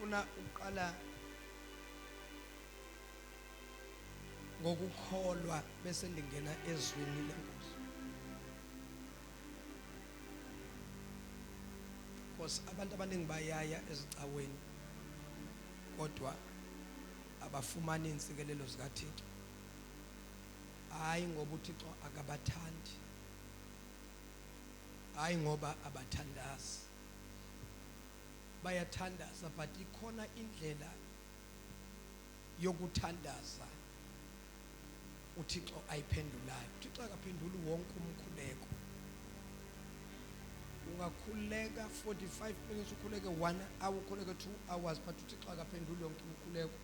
ngifuna uqala ngokukholwa bese ndingena ezwini lenkosi. Because abantu abaningi bayaya ezicaweni kodwa abafumani insikelelo zikaThixo. Hayi ngoba uThixo akabathandi, hayi ngoba abathandazi, bayathandaza but ikhona indlela yokuthandaza uThixo ayiphendulayo. uThixo akaphenduli wonke umkhuleko. Ungakhuleka 45 minutes, ukhuleke 1 hour, ukhuleke 2 hours, but uThixo akaphenduli yonke umkhuleko.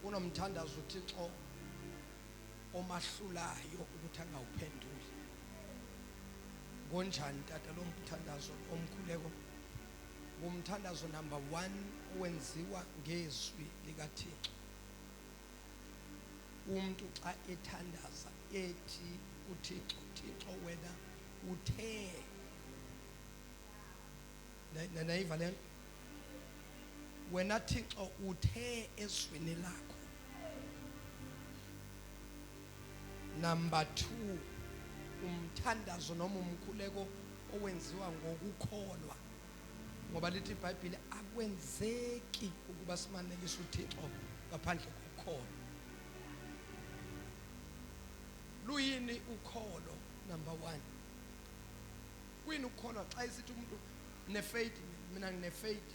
Unomthandazo uThixo omahlulayo ukuthi angawuphenduli. Ngonjani tata lo mthandazo omkhuleko? Ngumthandazo number 1 owenziwa ngezwi likaThixo. Umuntu xa ethandaza ethi uThixo, Thixo wena uthe nayiva le nto, wena Thixo uthe ezwini lakho. Number 2, umthandazo noma umkhuleko owenziwa ngokukholwa, ngoba lithi iBhayibheli akwenzeki ukuba simanelise uThixo ngaphandle kokukholo. Luyini ukholo? Number 1, kuyini ukukholwa? Xa isithi umuntu ne-faith, mina ngine-faith,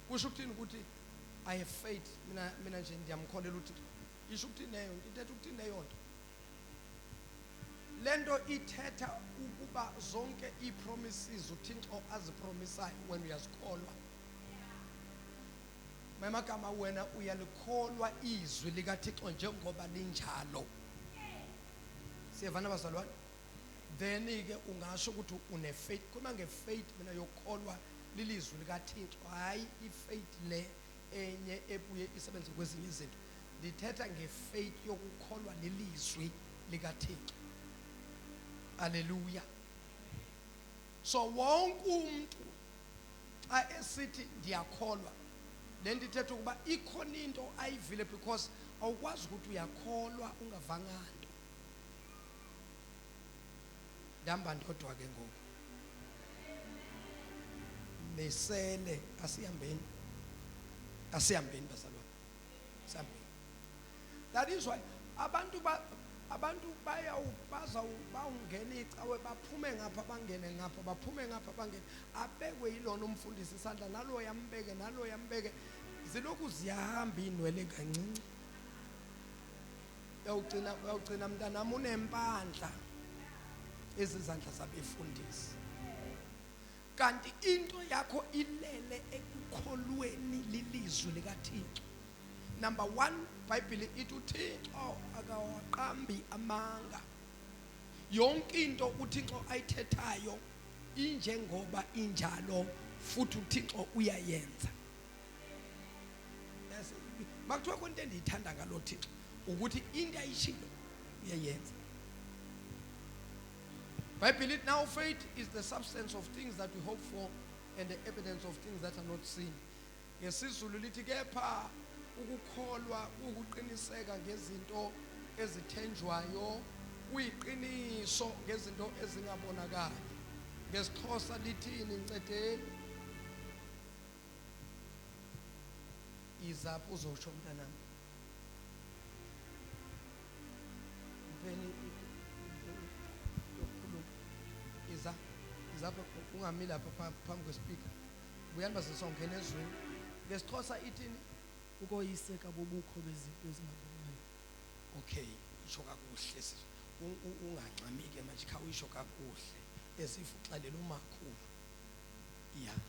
kusho ukuthini ukuthi I have faith, mina nje ndiyamkholela uThixo? Isho ukuthini leyo nto? Ithetha ukuthini leyo nto? Lento ithetha ukuba zonke ii-promises uThixo azipromisayo wena uyazikholwa. Mamagama wena uyalikholwa izwi likaThixo njengoba linjalo. Siyavana bazalwane? Then ke ungasho ukuthi une-faith. Kuma nge-faith mina yokukholwa lilizwi likaThixo, hayi i-faith le enye ebuye isebenze kwezinye izinto. Lithetha nge-faith yokukholwa lilizwi likaThixo. Haleluya. So wonke umuntu xa esithi ndiyakholwa, le nto ithetha ukuba ikhona into ayivile, because awukwazi ukuthi uyakholwa ungavanga nto. Ndihamba ndodwa ke ngoku, nesele asihambeni bazalwane, sihambeni. That is why abantu bawungena icawe, baphume ngapha bangene ngapha, baphume ngapha bangene, abekwe yilona umfundisi isandla, nalo yambeke, zilokhu ziyahamba inwele kancinci. Uyawugcina mntanami unempandla ezizandla zabefundisi, kanti into yakho ilele ekukholweni lilizwi likaThixo. Number 1, iBhayibheli ithi uThixo akawaqambi amanga. Yonke into uThixo ayithethayo injengoba injalo, futhi uThixo uyayenza. Makuthiwa konke endiyithanda ngalo Thixo ukuthi into ayishilo uyayenza. iBhayibheli ithi now faith is the substance of things that we hope for and the evidence of things that are not seen. NgesiZulu lithi kepha ukukholwa ukuqiniseka ngezinto ezithenjwayo, kuyiqiniso ngezinto ezingabonakali. NgesiXhosa lithini ncedeni? Izapho uzosho mntanami. Mpeni yokukhuluma. Izapho ungamile lapha phambi kwespeaker. Buyani basesongena ezweni. NgesiXhosa ithini? Ukoyiseka bobukho bezinto ezingabonwayo. Okay, isho kakuhle sisi. Ungancamike manje, khawuyisho kakuhle esifuxalela umakhulu. Yeah.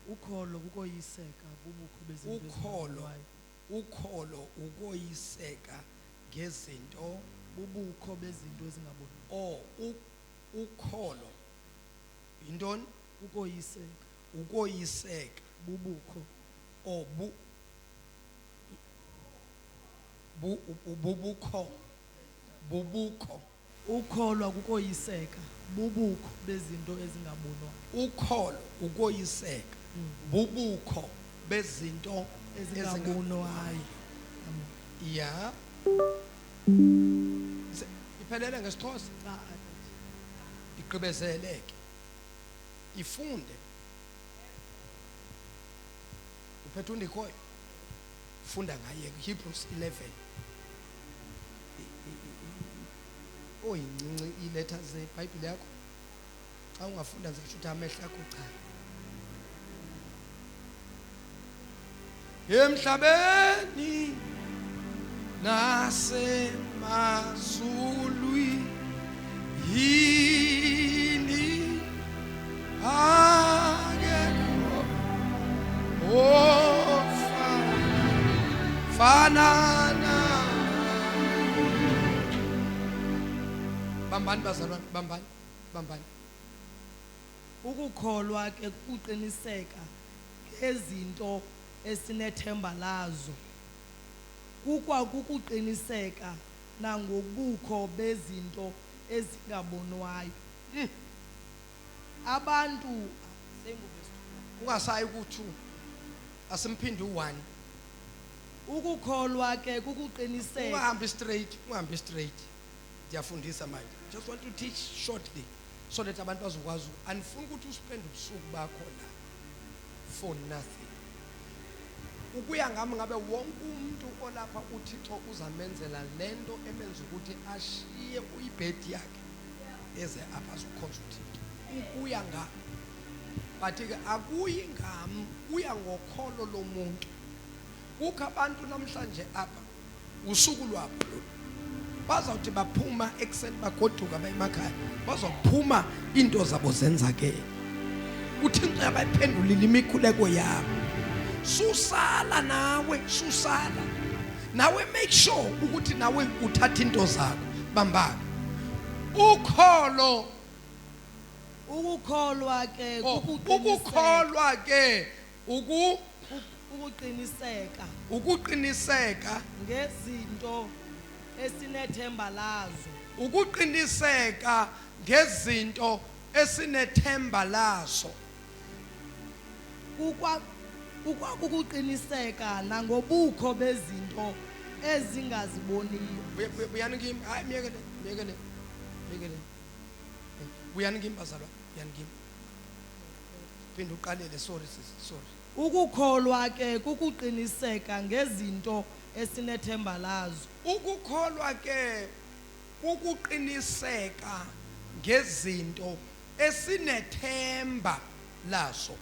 Ukholo ukoyiseka bobukho bezinto ezingabonwayo. Ukholo ukoyiseka ngezinto, bobukho bezinto ezingabonwayo. Oh, ukholo intoni? Ukoyiseka. Ukoyiseka Bobukho. Oh, bubukho Ukholwa kukoyiseka bubukho bezinto ezingabonwayo. Ukholo ukoyiseka bubukho bezinto Ezingabonwayo. ya iphelele ngesixhosa iqhibezeleke ifunde uphethe undikhoyo funda ngaye Hebrews 11 oyincinci iletter zeBhayibhile yakho xa ungafunda nje ukuthi amehla akho cha emhlabeni nasemazulwini yini akekho ofana bambani bazalwane bambani ukukholwa ke kuqiniseka ngezinto esinethemba lazo kukwa kukuqiniseka nangobukho bezinto ezingabonwayo. Abantu ungasayi ku2 asimphindi u1 ukukholwa ke kukuqiniseka ungahambi straight ndiyafundisa manje just want to teach shortly so that abantu bazokwazi andifuni ukuthi uspend ubusuku bakho la for nothing. Ukuya ngami ngabe wonke umuntu olapha uThixo uzamenzela lento emenza ukuthi ashiye uyibhedi yakhe eze apha azokhonza uThixo. Ukuya ngami but ke akuyi ngami uya ngokholo lomuntu. Kukho abantu namhlanje apha usuku lwabo bazawuthi baphuma ekseni bagoduka bayemakhaya bazophuma into zabo zenzakele uThixo yabayiphendulile imikhuleko yabo. Susala nawe make sure ukuthi nawe uthatha into zakho bambaka ukukholwa ke ukuqiniseka ngezinto esinethemba lazo ukuqiniseka ngezinto esinethemba lazo ukuqiniseka nangobukho bezinto ezingaziboniyo. Uyani kimi hayi miyekele uyani kimi bazalwa uyani kimi phinda uqalele sorry. Ukukholwa ke kukuqiniseka ngezinto esinethemba lazo. Ukukholwa ke kukuqiniseka ngezinto esinethemba lazo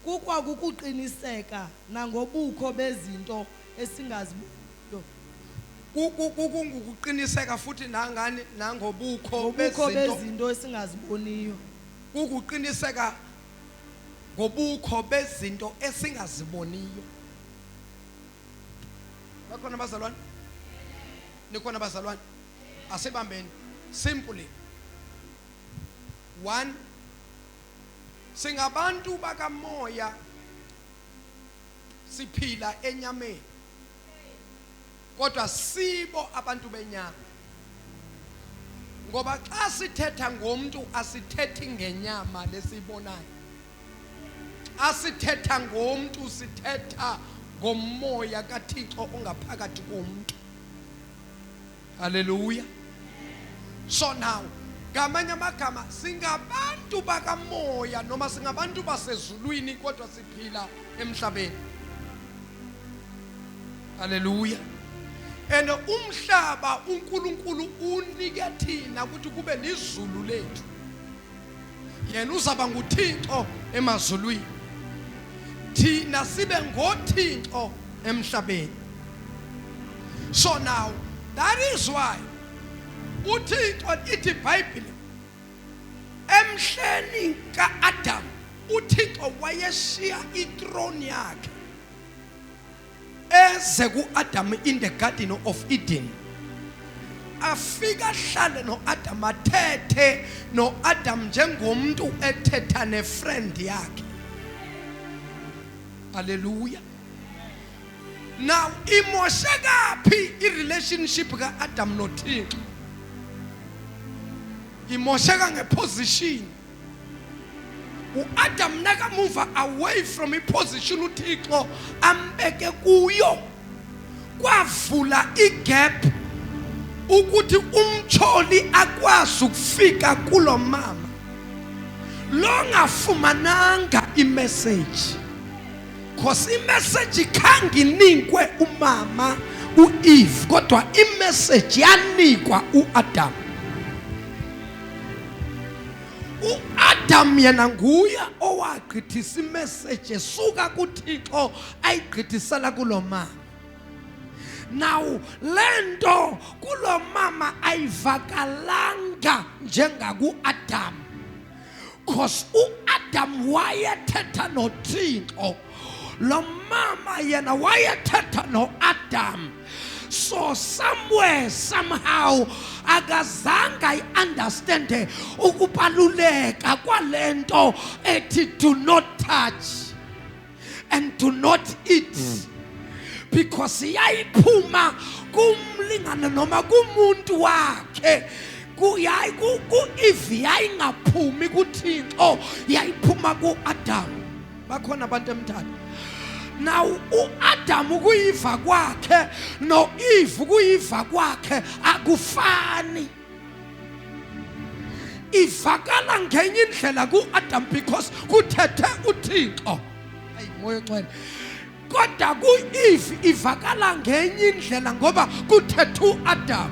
kukwa kukuqiniseka nangobukho bezinto esingaziboniyo. Kukuqiniseka futhi nangani nangobukho bezinto esingaziboniyo. Kukuqiniseka ngobukho bezinto esingaziboniyo. Bakhona bazalwane? Nikhona bazalwane? Asibambeni simply 1 singabantu bakamoya siphila enyameni kodwa sibo abantu benyama ngoba xa sithetha ngomuntu asithethi ngenyama lesibonayo asithetha ngomuntu sithetha ngomoya kaThixo ongaphakathi komuntu. Hallelujah. So now ngamanye amagama singabantu bakamoya noma singabantu basezulwini kodwa siphila emhlabeni. Hallelujah. And umhlaba uNkulunkulu unike thina ukuthi kube lizulu lethu. Yena uzaba nguThixo emazulwini. Thina sibe ngoThixo emhlabeni. So now that is why uThixo ithi iBhayibhile emhleni kaAdam uThixo wayeshiya ithrone yakhe eze kuAdam in the Garden of Eden. Afika hlale noAdam athethe noAdam njengomuntu ethetha nefriend yakhe. Hallelujah. Now imoshekaphi irelationship kaAdam noThixo imosheka ngeposition. uAdam nakamuva away from iposition uThixo ambeke kuyo, kwavula igap ukuthi umtsholi akwazi ukufika kulo mama lo ngafumananga imessage, because imessage khange inikwe umama uEve kodwa imessage yanikwa uAdam. uAdam yena nguye owagqithisa imessage esuka kuThixo ayigqithisela kulo mama. Now lento kulo mama ayivakalanga njengaku Adam, because uAdam wayethetha noThixo, lo mama yena wayethetha noAdam. So somewhere somehow akazange understand ukubaluleka kwalento ethi do not touch and do not eat, because yayiphuma kumlingana noma kumuntu wakhe kuyayi ku-Eve yayingaphumi kuThixo, yayiphuma ku-Adam. Bakhona abantu emthathu. Now uAdam ukuyiva kwakhe noEve ukuyiva kwakhe akufani. Ivakala ngenye indlela kuAdam because kuthethe uThixo. Ayi moya ngcwele. Kodwa kuEve ivakala ngenye indlela ngoba kuthethe uAdam.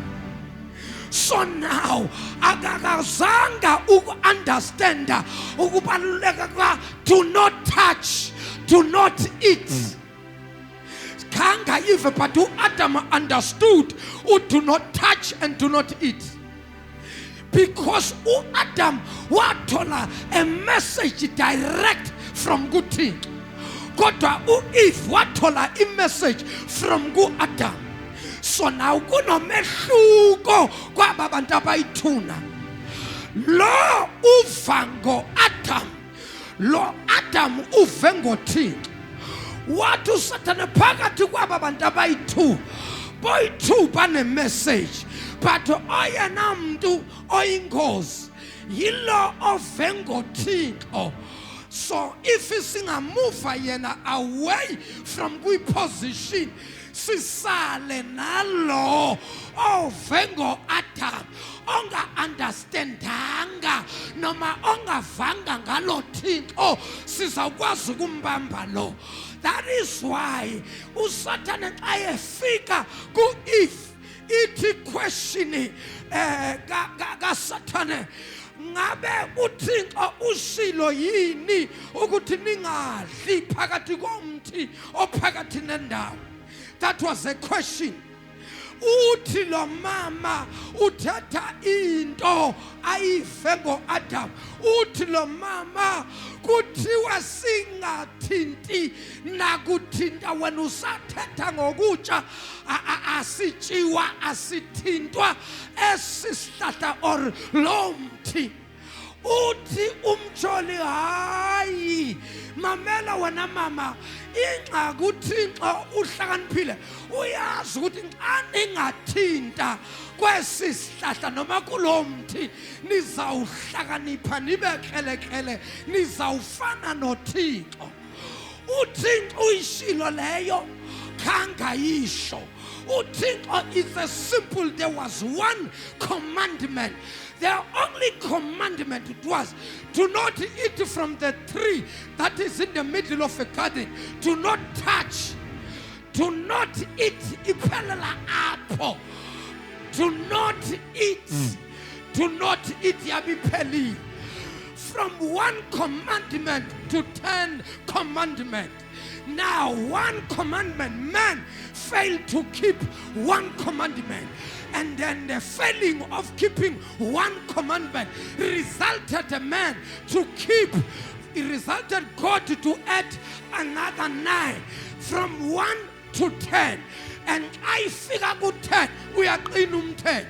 So now akakazanga uku-understanda ukubaluleka kwa do not touch, do not eat. Kanga Eve, but Adam understood do not touch and do not eat, because Adam watola a message direct from good thing. Kodwa Eve watola a message from good Adam. So now kunomehluko kwaba bantu abayithuna. Lo uvango Adam, lo Adam uvengo Thixo. Watu Satan phakathi kwaba bantu abayi-2 boyi-2 bane message, but oyena muntu oyingozi yilo ovengo Thixo. So if singamuva yena away from kwi position, sisale nalo ovengo Adam onga understandanga noma ongavanga ngalo Thixo, sizakwazi ukumbamba lo. That is why uSatan ayefika ku-Eve ithi question ka Satan, ngabe uThixo ushilo yini ukuthi ningadli phakathi komthi ophakathi nendawo? That was a question. Uthi lo mama uthatha into ayive ngo-Adam. Uthi lo mama kuthiwa singathinti nakuthinta wena usathetha ngokutya asitshiwa asithintwa esisihlahla or lo mthi. Uthi umtsholi hayi mamela wena mama, ingxaki uThixo uhlakaniphile uyazi ukuthi xa ningathinta kwesi sihlahla noma kulo mthi nizawuhlakanipha nibe krelekrele, nizawufana noThixo. uThixo uyishilo leyo khangayisho. uThixo is a simple, there was one commandment. The only commandment was do not eat from the tree that is in the middle of a garden. Do not touch. Do not eat ipelela apple. Do not eat. Do not eat yabipeli. From 1 commandment to 10 commandments. Now 1 commandment, man failed to keep 1 commandment. And then the failing of keeping 1 commandment resulted a man to keep, it resulted God to add another 9 from 1 to 10. And I figure good 10, we are in 10.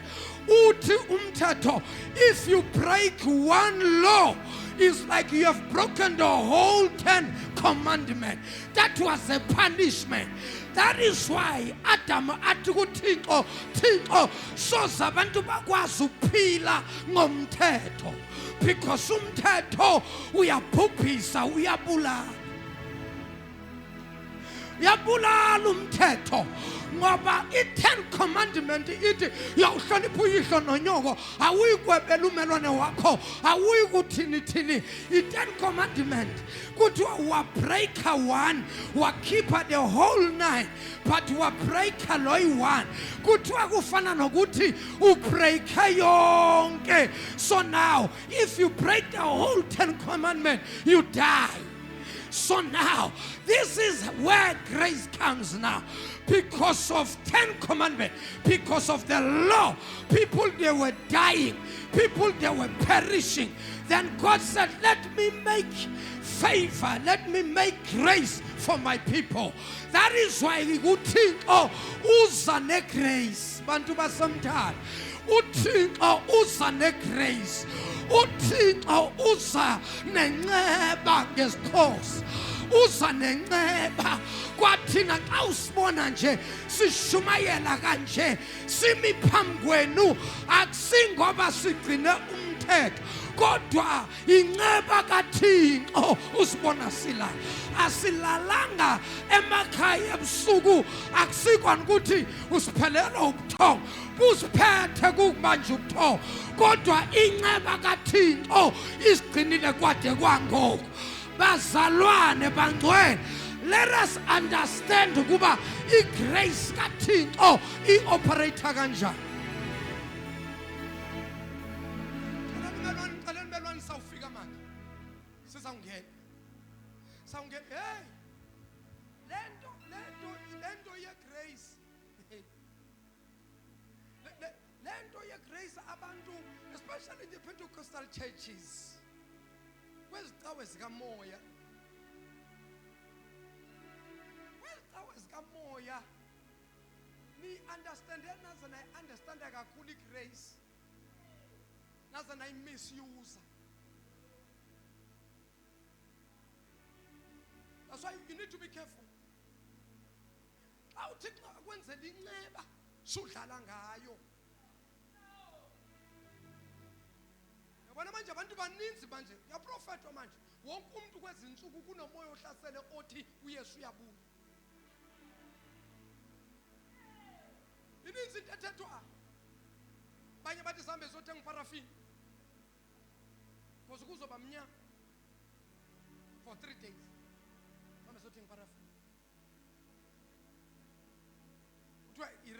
Uthi umthetho, if you break 1 law, it's like you have broken the whole 10 commandment. That was a punishment. That is why Adam athi kuThixo, Thixo soze abantu bakwazi ukuphila ngomthetho, because umthetho uyabhubhisa, uyabulala. Uyabulala umthetho. Ngoba i-10 commandment ithi uyawuhlonipha uyihlo nonyoko, awuyikwebela umelwane wakho, awuyikuthini. I-10 commandment kuthiwa wabreaka one, wakhipha the whole 9, but wabreaka lo yi-1. Kuthiwa kufana nokuthi ubreake yonke. So now if you break the whole 10 commandment, you die. So now, this is where grace comes now. Because of 10 commandments, because of the law, people, they were dying. People, they were perishing. Then God said, let me make favor. Let me make grace for my people. That is why we would think, oh, uza ne grace. Bantu basamthanda. uThixo uza negrace, uThixo uza nenceba ngesikhosi, uza nenceba kwathina xa usibona nje sishumayela kanje simi phambi kwenu akusingoba sigcine umthetho kodwa inceba kaThixo usibona sila asilalanga emakhaya ebusuku akusikwani ukuthi usiphelela ubuthongo busiphethe kumanje ubuthongo kodwa inceba kaThixo isigcinile kwade kwangoku bazalwane bangcwele. Let us understand ukuba igrace kaThixo ioperator kanjani. Sawufika manje sizawungena sawungena hey lento ye grace lento ye grace abantu especially the Pentecostal churches kwezicawe zikamoya ni understand nazana I understand kakhulu grace nazana I misuse. That's why you need to be careful. Awuthi xa kwenzela inceba sudlala ngayo. Yabona manje abantu baninzi manje yaprofetwa manje wonke umuntu kwezinsuku kunomoya ohlasele othi uYesu uyabuya. Ininzi into ethethwa banye bathi sambe zothenga iparafini because kuzoba mnyama for 3 days.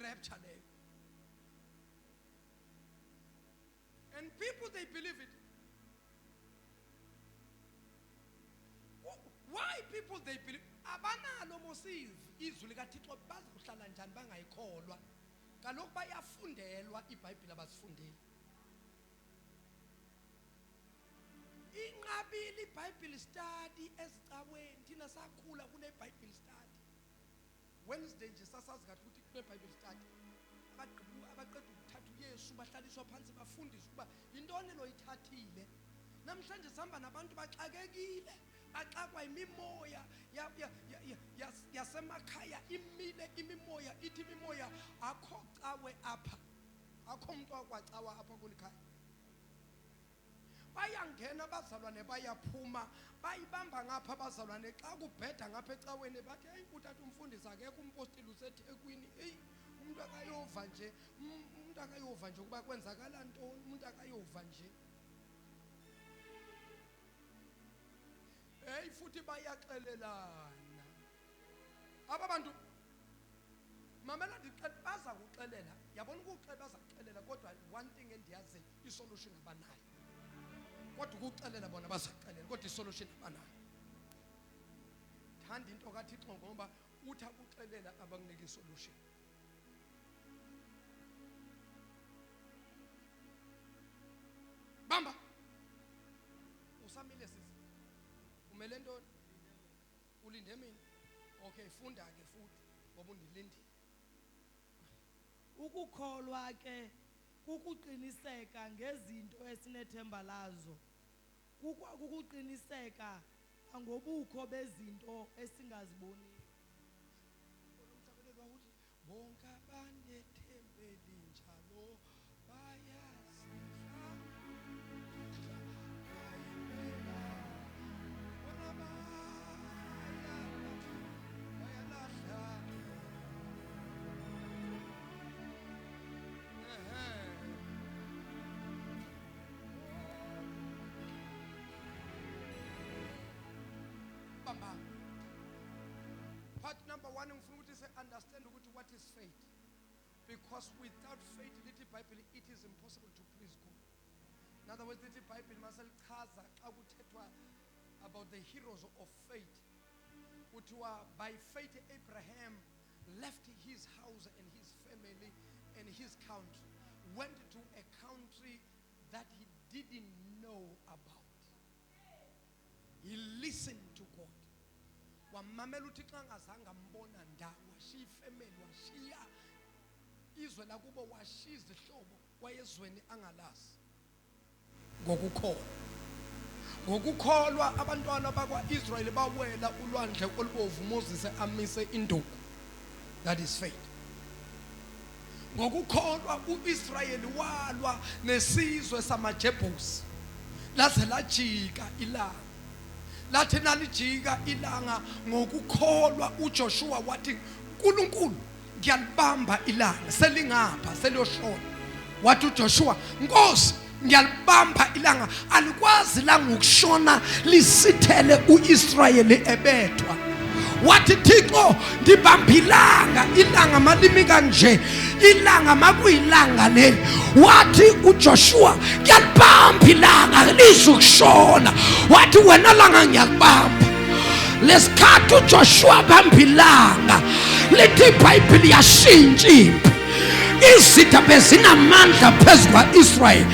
Rapture leyo. And people they believe it. Why people they believe? Abanalo mosive izwi likaThixo bazohlala njani bangayikholwa. Kaloku bayafundelwa iBhayibheli abasifundeli. Inqabile iBhayibheli study esicaweni thina sakhula kune Bible study. Wednesday nje sasazi kathi ukuthi kune Bible study abaqeda ukuthatha uYesu bahlaliswa phansi bafundiswa ukuba intoni lo ithathile. Namhlanje sihamba nabantu baxakekile baxakwa imimoya yasemakhaya imile imimoya ithi imimoya akho cawe apha akho umuntu akwacawa apha kulikhaya. Bayangena abazalwane bayaphuma bayibamba ngapha abazalwane xa kubheda ngapha ecaweni bathi hey uthatha umfundisi akekho umpostile useThekwini hey umuntu akayova nje ukuba kwenzakala ntoni umuntu akayova nje hey futhi bayaxelelana aba bantu mamela baza kuxelela yabona ukuxelela baza kuxelela kodwa one thing endiyazi isolution abanayo. Kodwa ukuxelela bona bazaxelela kodwa isolution abanayo. Thanda into kaThixo ngoba uthi akuxelela abanginike isolution. Bamba usamile sisi umele ntoni ulinde mina okay funda ke futhi ngoba undilindile. Ukukholwa ke kukuqiniseka ngezinto esinethemba lazo kukuqiniseka nangobukho bezinto esingaziboniyo. bonke abanethemba elinjalo bayazidla bayibeka bona bayalahla bamba. Part number one, ngifuna ukuthi se understand ukuthi what is faith. Because without faith, lithi Bible, it is impossible to please God. In other words, lithi Bible maselichaza xa kuthethwa about the heroes of faith. Kuthiwa by faith Abraham left his house and his family and his country, went to a country that he didn't know about. He listened to God. Wamamela uThixo angazange ambona ndawo, washiya ifamily, washiya izwe lakubo, washiya izihlobo, wayezweni angalazi. Ngokukholwa abantwana bakwa-Israyeli bawela ulwandle olubovu, Moses amise induku. That is faith. Ngokukholwa uIsrayeli walwa nesizwe samaJebusi, laze lajika ilanga. Lathi nalijika ilanga, ngokukholwa uJoshua wathi, "Nkulunkulu, ngiyalibamba ilanga, selingapha seliyoshona." Wathi uJoshua, "Nkosi, ngiyalibamba ilanga, alikwazi ilanga ukushona lisithele uIsrayeli ebethwa." Wathi, "Thixo, ngibamba ilanga malimi kanje, ilanga makuyilanga leli." Wathi uJoshua, "Ngiyalibamba ilanga lizukushona." Wathi, "Wena langa ngiyakubamba." Lesikhathi uJoshua bamba ilanga, lithi iBhayibheli yashintsha impi. Izitha bezinamandla phezu kwa-Israyeli,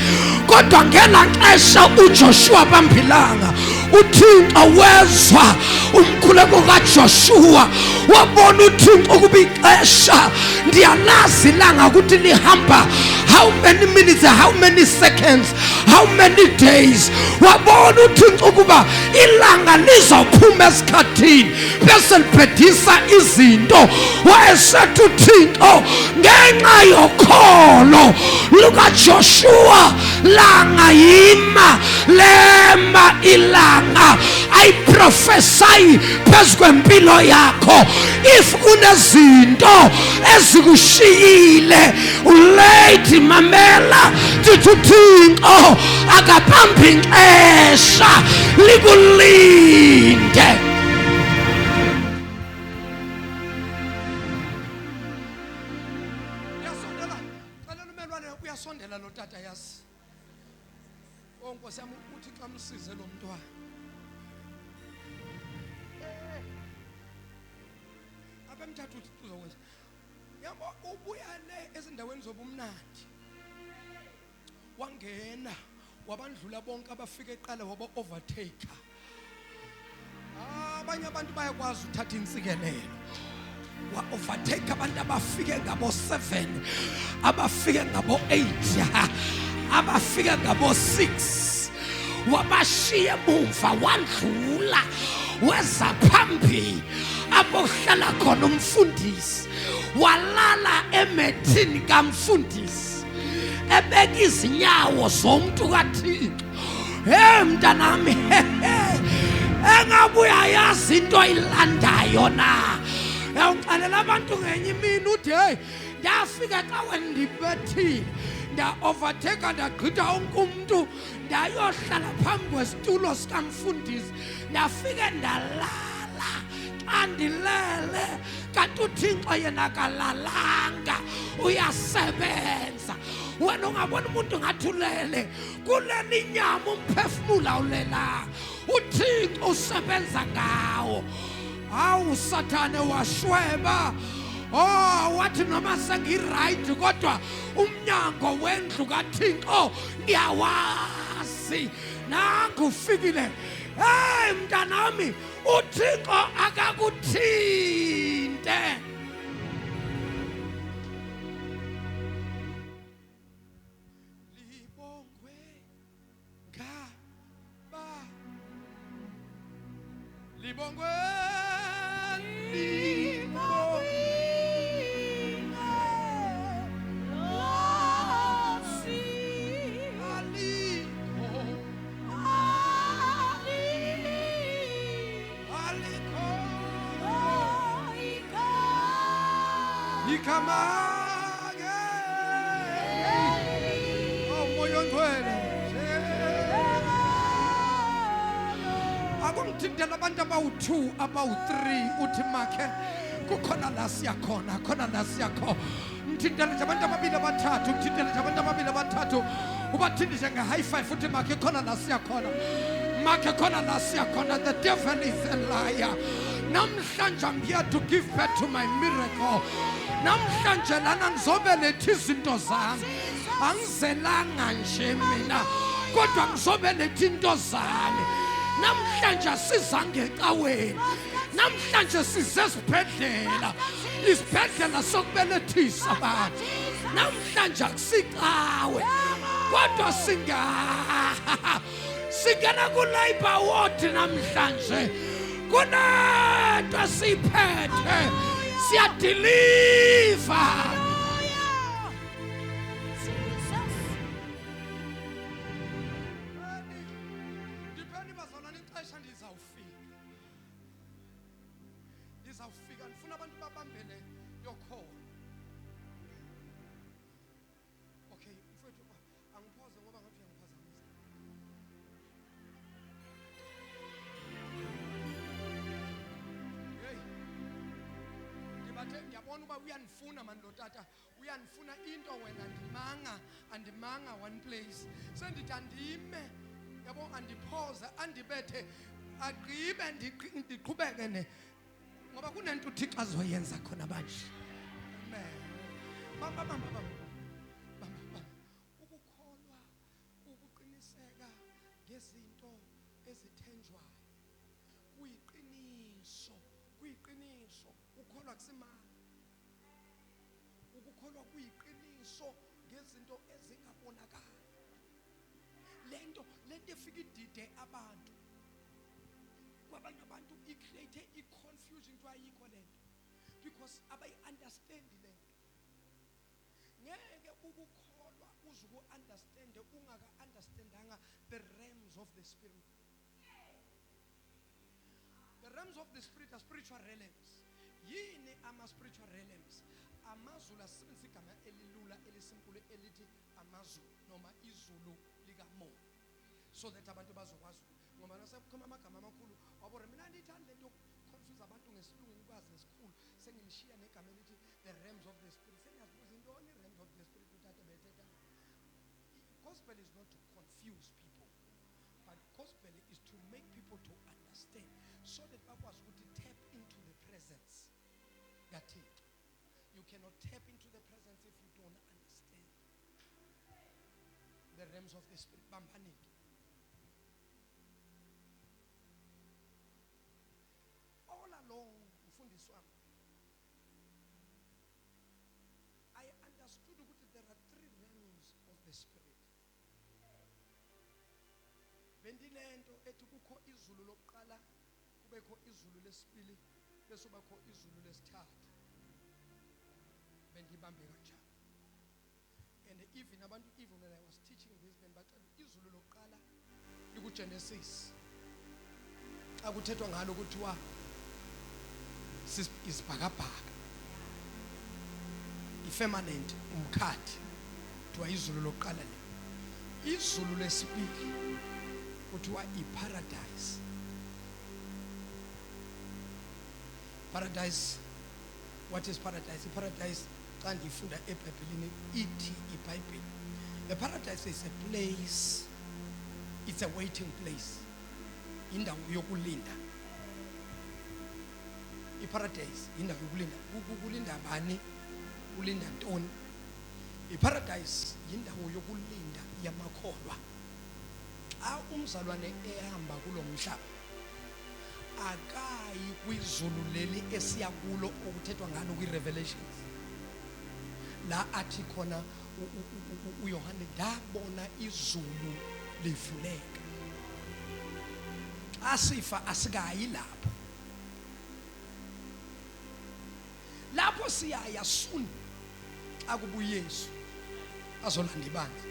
kodwa ngela xesha uJoshua bamba ilanga, uThixo wezwa umkhuleko kaJoshua, wabona uThixo ukuba ixesha ndiyalazi ilanga ukuthi lihamba how many minutes, how many seconds, how many days. Wabona uThixo ukuba ilanga lizawuphuma esikhathini bese libhedisa izinto. Wayesethi uThixo, ngenxa yokholo lukaJoshua, langa yima lema ilanga. I prophesy phezu kwempilo yakho, if kunezinto ezikushiyile, ulady mamela, thithi uThixo akabambi ixesha likulinde. Uyasondela lo tata yasi. Oh Nkosi yami, uthi xa msize lo mntwana. Abemthatha uthi uzokwenza. Yabo ubuya le ezindaweni zobumnandi. Wangena wabandlula bonke abafika eqala waba overtaker. Abanye abantu bayakwazi uthatha insikelelo. Wa overtake abantu abafike ngabo 7, abafike ngabo 8, abafike ngabo 6. Wabashiya emuva, wandlula weza phambili apho hlala khona umfundisi, walala emethini kamfundisi, ebeka izinyawo zomuntu kaThixo. Hey mntanami, engabuya yazi into ilandayo na. Yawuxelela abantu ngenye imini uthi, "Hey, ndafika xa wena ndibethile, nda-overtake ndagqitha wonke umuntu, ndayohlala phambi kwesitulo sikamfundisi, ndafike ndalala. Xa ndilele kanti uThixo yena kalalanga, uyasebenza. Wena ungabona umuntu ngathi ulele, kuleli nyama umphefumulo awulela, uThixo usebenza ngawo." Hawu Sathane washweba. Wathi noma sengiright kodwa umnyango wendlu kaThixo ngiyawazi. Nangu ufikile. Hey mntanami, uThixo akakuthinte. Libongwe ngaba libongwe libongwe Ikamage Oh moyo ngcwele Akungithintela abantu abawu2 abawu3 uthi makhe kukhona la siyakhona khona la siyakho ngithintela nje abantu ababili abathathu ngithintela nje abantu ababili abathathu ubathindise nge-high five uthi makhe khona la siyakhona makhe khona la siyakhona the devil is a liar namhlanje I'm here to give birth to my miracle namhlanje lana ngizobeletha izinto zami angizelanga nje mina kodwa ngizobeletha into zami namhlanje siza ngecaweni namhlanje size esibhedlela isibhedlela sokubelethisa abantu namhlanje akusicawe kodwa singena ku-labor ward namhlanje kunento siyiphethe siyadeliva ndipheni bazalwane ixesha ndizawufika ndifuna abantu babambele yokhona okay mfowethu angiphoze ngoba ngathi uyangiphazamisa ngiyabona uba uyanifuna mani lo tata uyanifuna into wena andimanga one place sendithi andime yabo andiphoze andibethe agqibe ndiqhubeke ne ngoba kunento uThixo azoyenza khona manje amen ukukholwa ukuqiniseka ngezinto ezithenjwayo kuyiqiniso ukholwa kusimanga ukukholwa kuyiqiniso ngezinto ezingabonakali lento efika idide abantu kwabanye abantu icreate i-confusion to ayikho lento because abayi-understandi lento ngeke ukukholwa uze uku-understande ungaka-understandanga the realms of the spirit. The realms of the spirit are spiritual realms. Yini ama-spiritual realms? Amazulu asebenzisa igama elilula elisimpule elithi amazulu noma izulu likamo so that abantu bazokwazi ngoba nasekukhoma amagama amakhulu wabona mina ndithanda lento confuse abantu ngesilungu ngikwazi nesikhulu senginishiya negama elithi the realms of the spirit sengiyazibuza intoni realms of the spirit uthathe bethetha. Gospel is not to confuse people but gospel is to make people to understand so that bakwazi ukuthi tap into the presence yathina. You cannot tap into the presence if you don't understand the realms of the spirit. Bambanike. All along, I understood that there are 3 realms of the spirit. Bendilento ethi kukho izulu lokuqala, kubekho izulu lesibili, bese kubekho izulu lesithathu. Bendibambe kanjalo. And even abantu even when I was teaching this then bathi izulu lokuqala liku Genesis. Akuthethwa ngalo kuthiwa isibhakabhaka. Ifeminate umkhathi kuthiwa izulu lokuqala le. Izulu lesibili kuthiwa iparadise. Paradise. What is paradise? Paradise xa ndifunda eBhayibhelini ithi iBhayibheli. The paradise is a place, it's a waiting place. Indawo yokulinda. iParadise indawo yokulinda. Ukulinda bani? Ulinda ntoni? iParadise indawo yokulinda yamakholwa. Xa umzalwane ehamba kulo mhlaba akayi kwizulu leli esiya kulo okuthethwa ngalo kwiRevelations la athi khona uYohane ndabona izulu livuleka. Asifa asikayi lapho lapho siyaya soon xa kubuya uYesu azolanda ibandla.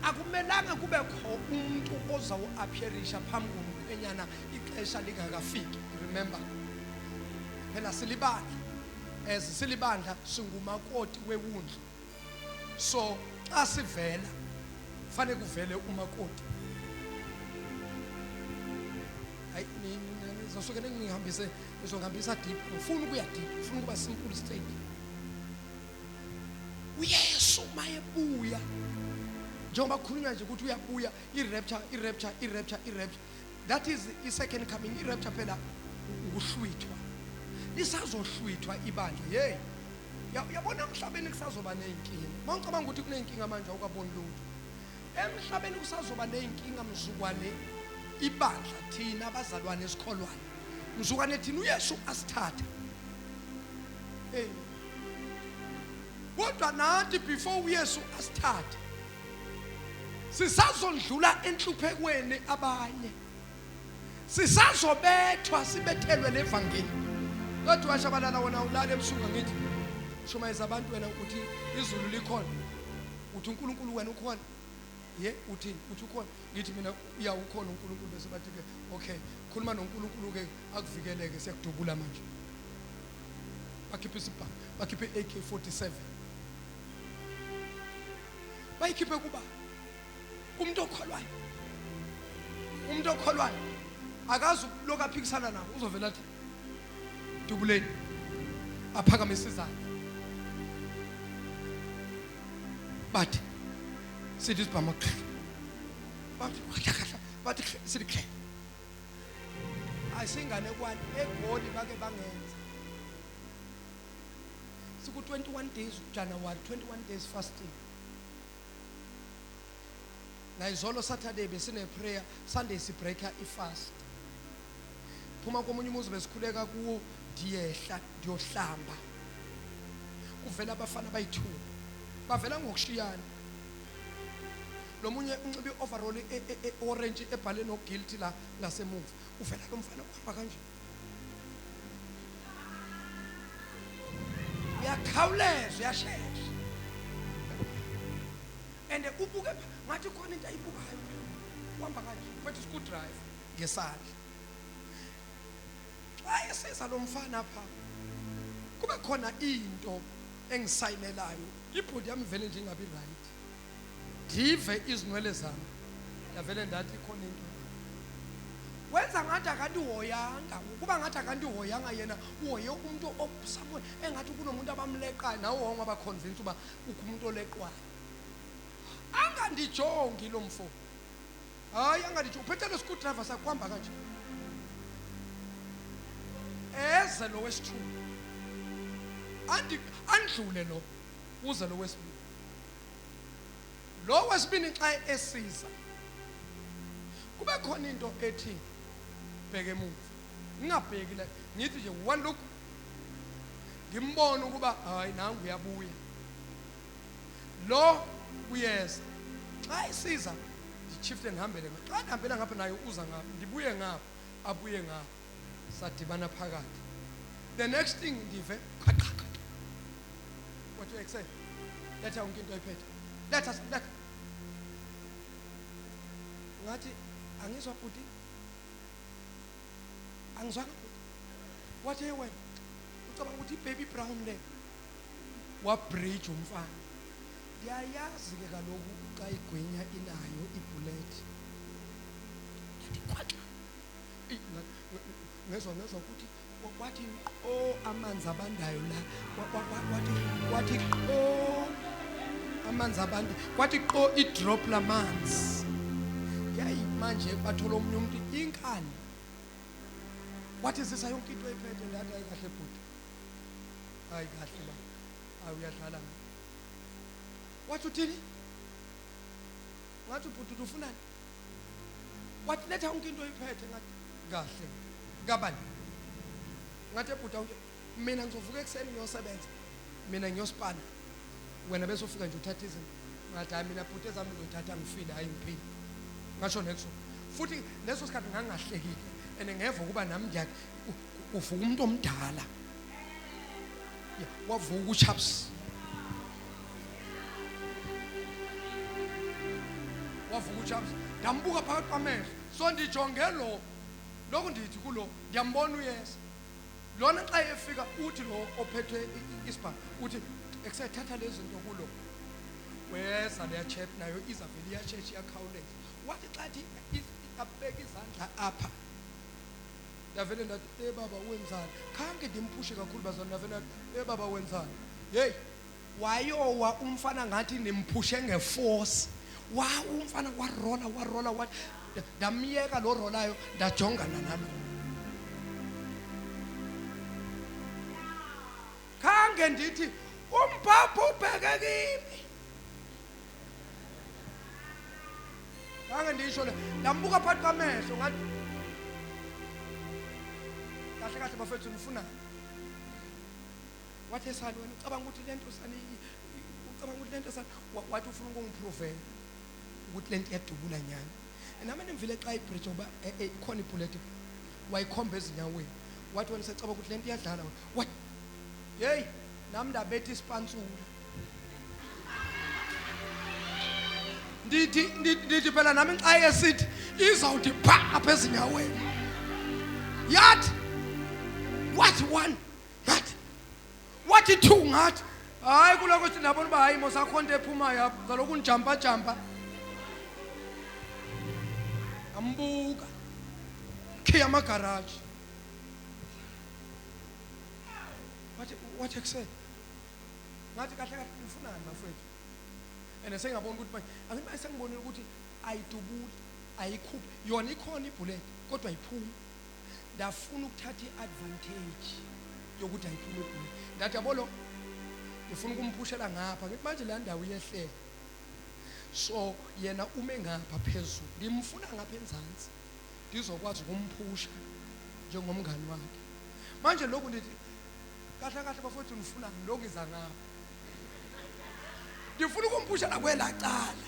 Akumelanga kube kho umuntu ozawu-appearisha phambi komkhwenyana ixesha lingakafiki. Remember, phela silibandla, as silibandla singumakoti wewundlu. So xa sivela fanele kuvele umakoti. Hayi ngizosuke ngihambisa deep. Ngifuna ukuya deep, ngifuna ukuba simple straight. uYesu mayebuya njengoba kukhulunywa nje ukuthi uyabuya, i-rapture. That is the second coming. I-rapture phela ukuhlwithwa, lisazohlwithwa ibandla. Hey, yabona emhlabeni kusazoba ney'nkinga. Mawucabanga ukuthi kuney'nkinga manje awukaboni lutho. Emhlabeni kusazoba ney'nkinga mzukwane ibandla thina abazalwane esikholwane. Mzukwane thina uYesu asithatha. Hey, kodwa nathi before uYesu asithathe sisazondlula enhluphekweni abanye, sisazobethwa sibethelwe levangeli. Kodwa washabalala wona ulale ebusuku ngithi shumayisa abantu wena ukuthi izulu likhona, uthi uNkulunkulu wena ukhona. Uthi ukhona. Ngithi mina uya ukhona uNkulunkulu. Bese bathi ke okay, khuluma noNkulunkulu ke akuvikeleke, siyakudubula manje. Bakhiphe isibhamu, bakhiphe AK-47, bayikhiphe kuba umuntu okholwayo akazi lokho aphikisana nawo, uzovela athi dubuleni, aphakamise izandla. Bathi sithi isibhamu bathi sithi khe ayisingane kwani eGoli bake bangenza siku 21 days January, 21 days fasting. Ngayizolo Saturday besine prayer, Sunday sibreaka ifast. Phuma komunye umuzi besikhuleka kuwo diyehla diyohlamba. Kuvela abafana bayi2. Bavela ngokushiyana. Lo munye uncibe overall orange ebhale no guilty la ngasemuva. Uvela lo mfana kuhamba kanje. Uyakhawuleza, uyashesha. And ubuke ngathi khona into ayibukayo. Uhamba kanje, manje scoot drive ngesandla. Xa esisa lo mfana apha, kube khona into engisayinelayo. Ibhodi yami vele nje ingabi right. Ndive izinwele zami. Yavele ndathi khona into. Wenza ngathi akanti uhoyanga, ukuba ngathi akanti uhoyanga yena, uhoye umuntu obusamwe engathi kunomuntu abamleqayo nawo wonke abaconvince uba ukumuntu oleqwayo. Angandijongi lo mfo. Hayi angandijongi, uphethe lo screw driver sakuhamba kanje. Eze lo wesithu. Andlule lo, uze lo wesibili. Lo wesibili xa esiza. Kube khona into ethi bheke emuva. Ngingabheki la, ngithi nje one look. Ngimbona ukuba hayi nangu uyabuya. Lo uyeza. Xa isiza ndichifte ngihambele ngapha. Xa ngihambela ngapha nayo uza ngapha. Ndibuye ngapha, abuye ngapha. Sadibana phakathi. The next thing ndive qhaqha. What do you say? Letha yonke into ayiphethe. Letha ngathi angizwa futhi. Angizwa futhi. What are you when? Ucabanga ukuthi baby brown le. Wa bridge umfana. Ndiyayazi ke kaloku xa igwenya inayo ibullet. Ndikhwaxa. Ngezwa ukuthi wathi amanzi abandayo la. Wathi amanzi abantu. Wathi i-drop lamanzi. Yayi manje bathola omunye umuntu inkani. Wathi sisa yonke into ephethe ngathi ayikahle futhi. Hayi kahle la. Awuyadlala. Wathi uthini? Ngathi ubhuti ufunani? Wathi letha yonke into ephethe ngathi kahle. Kabani? Ngathi ebhuti awuthi mina ngizovuka ekseni ngiyosebenza. Mina ngiyosipana. Wena bese ufika nje uthatha izinto. Ngathi hayi mina bhuti ezami ngizothatha ngifile hayi ngiphile. Ngasho next futhi leso sikhathi ngangahlekile ene ngeva kuba nami ngiya uvuka umuntu omdala wavuka uChaps, wavuka uChaps, ndambuka phakathi kwamehlo, so ndijonge lo lokhu ndithi kulo ndiyambona uYes lona xa efika uthi lo ophethwe isibhamu uthi ekusathatha lezi zinto kulo weza leya church nayo izavele iya church yakhawuleza wathi xa thi abeka izandla apha ndavele ndathi baba wenzani khange ndimphushe kakhulu bazana ndavele ndathi baba wenzani hey wayowa umfana ngathi nimphushe ngeforce wa umfana warola wathi ndamyeka lo rolayo ndajongana nalo khange ndithi umpapho ubheke kimi khange ndisho le ndambuka phakathi kwamehlo ngathi kahle kahle bafethu nifuna wathi esani wena ucabanga ukuthi lento sani ucabanga ukuthi lento sani wathi ufuna ukungiprove ukuthi lento iyadubula nyani nami nemvile xa ibridge oba ikhona ibullet wayikhomba ezinyaweni wathi wena secabanga ukuthi lento iyadlala what hey nami ndabetha isipansula ndithi phela nami xa yesithi izawuthi pha apha ezinyaweni yathi wathi one ngathi wathi two ngathi hayi kuloko ukuthi ndabona uba hayi mosakhonto ephumayo apha zaloku njampa ambuka khiya amagaraji wathi ekuseni ngathi kahle kahle ufunani bafethu and sengabona ukuthi manje angithi sengibonile ukuthi ayidubuli ayikhuphi yona ikhona ibullet kodwa ayiphumi ndafuna ukuthatha iadvantage yokuthi ayiphumi ibullet ndathi yabolo ngifuna ukumphushela ngapha ngithi manje la ndawo iyehlele so yena ume ngapha phezulu ngimfuna ngapha enzansi ngizokwazi ukumphusha njengomngani wakhe manje lokhu ndithi kahle kahle bafowethu nifuna lokhu iza ngapha ngifuna ukumphusha la kwela cala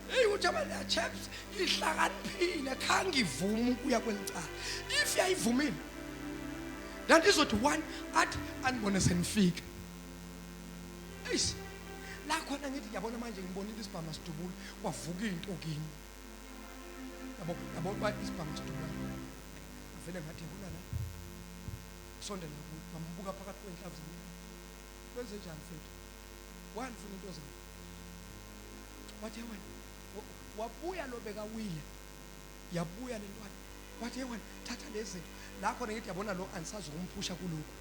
hey uthi abana chaps ihlakaniphile khange ivume ukuya kwelicala if yayivumile ndandizothi one athi anibone senifika eish la khona ngithi ngiyabona manje ngibonile isibhamu sidubula kwavuka into kini yabo ba isibhamu sidubula avele ngathi yabona la kusondela bambuka phakathi kwenhlavu zami kwenze njani mfethu wanifuna into zami wathi wena wabuya lo beka wile yabuya lentwana wathi wena thatha lezi la khona ngithi yabona lo andisazokumphusha kuloko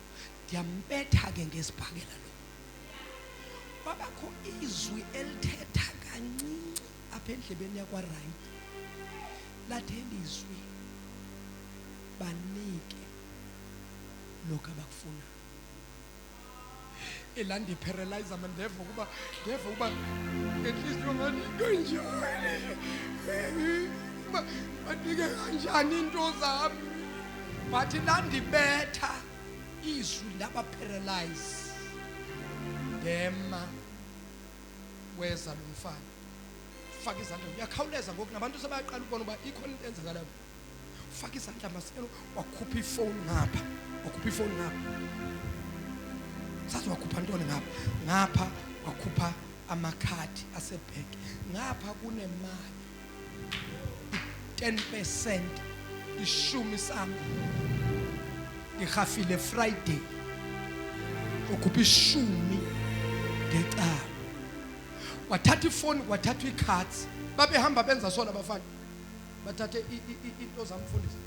ndiyambetha ke ngesibhakela lo babakho izwi elithetha kancinci apha endlebeni yakwa right lathela izwi banike lokho abakufuna elandi paralyzer mandeva kuba enhliziyo ngani kanjani banike kanjani into zami bathi landibetha izwi laba paralyze dema weza lo mfana faka izandla uyakhawuleza ngoku nabantu sebayaqala ukubona uba ikhona into enzakalayo faka izandla maselo wakhupha ifoni ngapha sathi wakhupha ntoni ngapha wakhupha amakhadi asebhek ngapha kunemali 10% ishumi sami ngihafile Friday ukhupha ishumi ngecala wathatha ifoni wathatha icards babehamba benza sona abafana bathathe into zamfundisi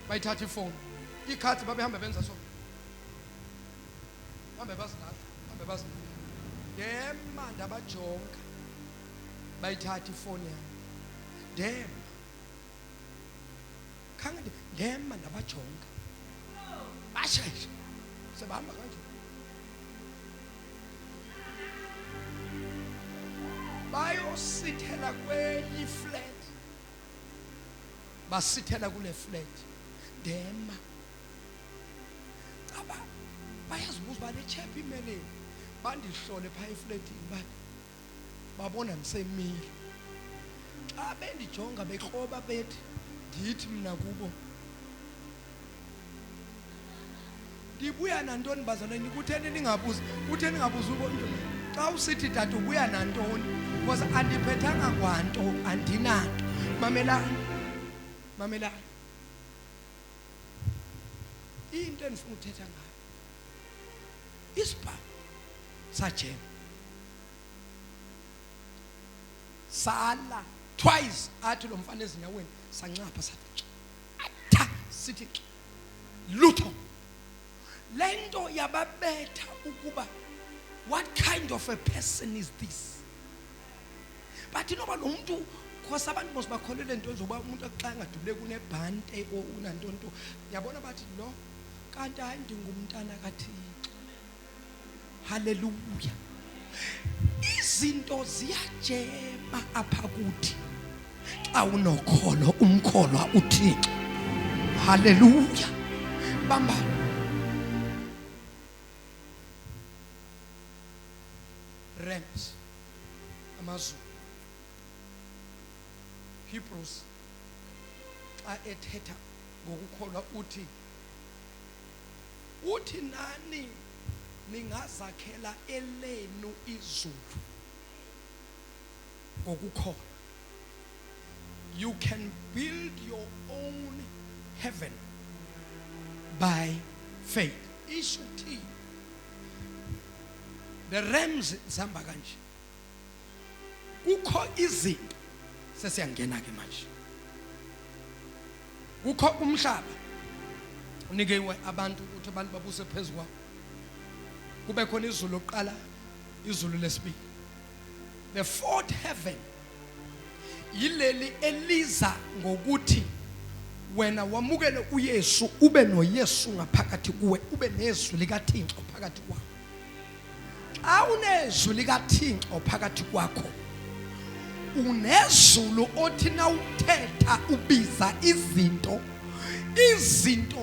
bayithatha ifoni icards babehamba benza sona hambe bazi dema ndabajonga bayithatha ifoni yami dema khange dema ndabajonga bashayisha sebahamba kanje bayosithela kwenye flat basithela kule flat dema aba bayazibuza bale chap imele bandihlole phaya eflatini bathi babona ngisemile xa bendijonga bekroba bethi ndithi mina kubo Ndibuya nantoni bazalwane? Kutheni ningabuzi? Kutheni ningabuzi ubonto? Xa usithi tata ubuya nantoni? Because andiphethanga kwanto, andinanto. Mamelani. Mamelani. Into endifuna uthetha ngayo. Isibhamu sajema. Sala twice athi lo mfana ezinyaweni sancapha sathi atha sithi lutho. Lento yababetha ukuba what kind of a person is this? But inoba lo muntu because abantu mos bakholele into zoba umuntu xa engadubule kunebhante unantonto. Yabona bathi lo kanti hayi ndingumntana kaThixo. Hallelujah. Izinto ziyajema apha kuthi xa unokholo umkholwa uThixo. Hallelujah. Bamba Rams amazulu Hebrews xa ethetha ngokukholwa uthi nani ningazakhela elenu izulu ngokukholwa. You can build your own heaven by faith. Ishuthi the Rams zihamba kanje. Kukho izinto sesiyangena ke manje. Kukho umhlaba unikewe abantu ukuthi abantu babuse phezulu. Kube khona izulu lokuqala, izulu lesibili. The fourth heaven yileli eliza ngokuthi wena wamukele uYesu ube noYesu ngaphakathi kuwe, ube nezwi likaThixo phakathi kwakho. Xa unezwi likaThixo phakathi kwakho, unezulu othi na uthetha ubiza izinto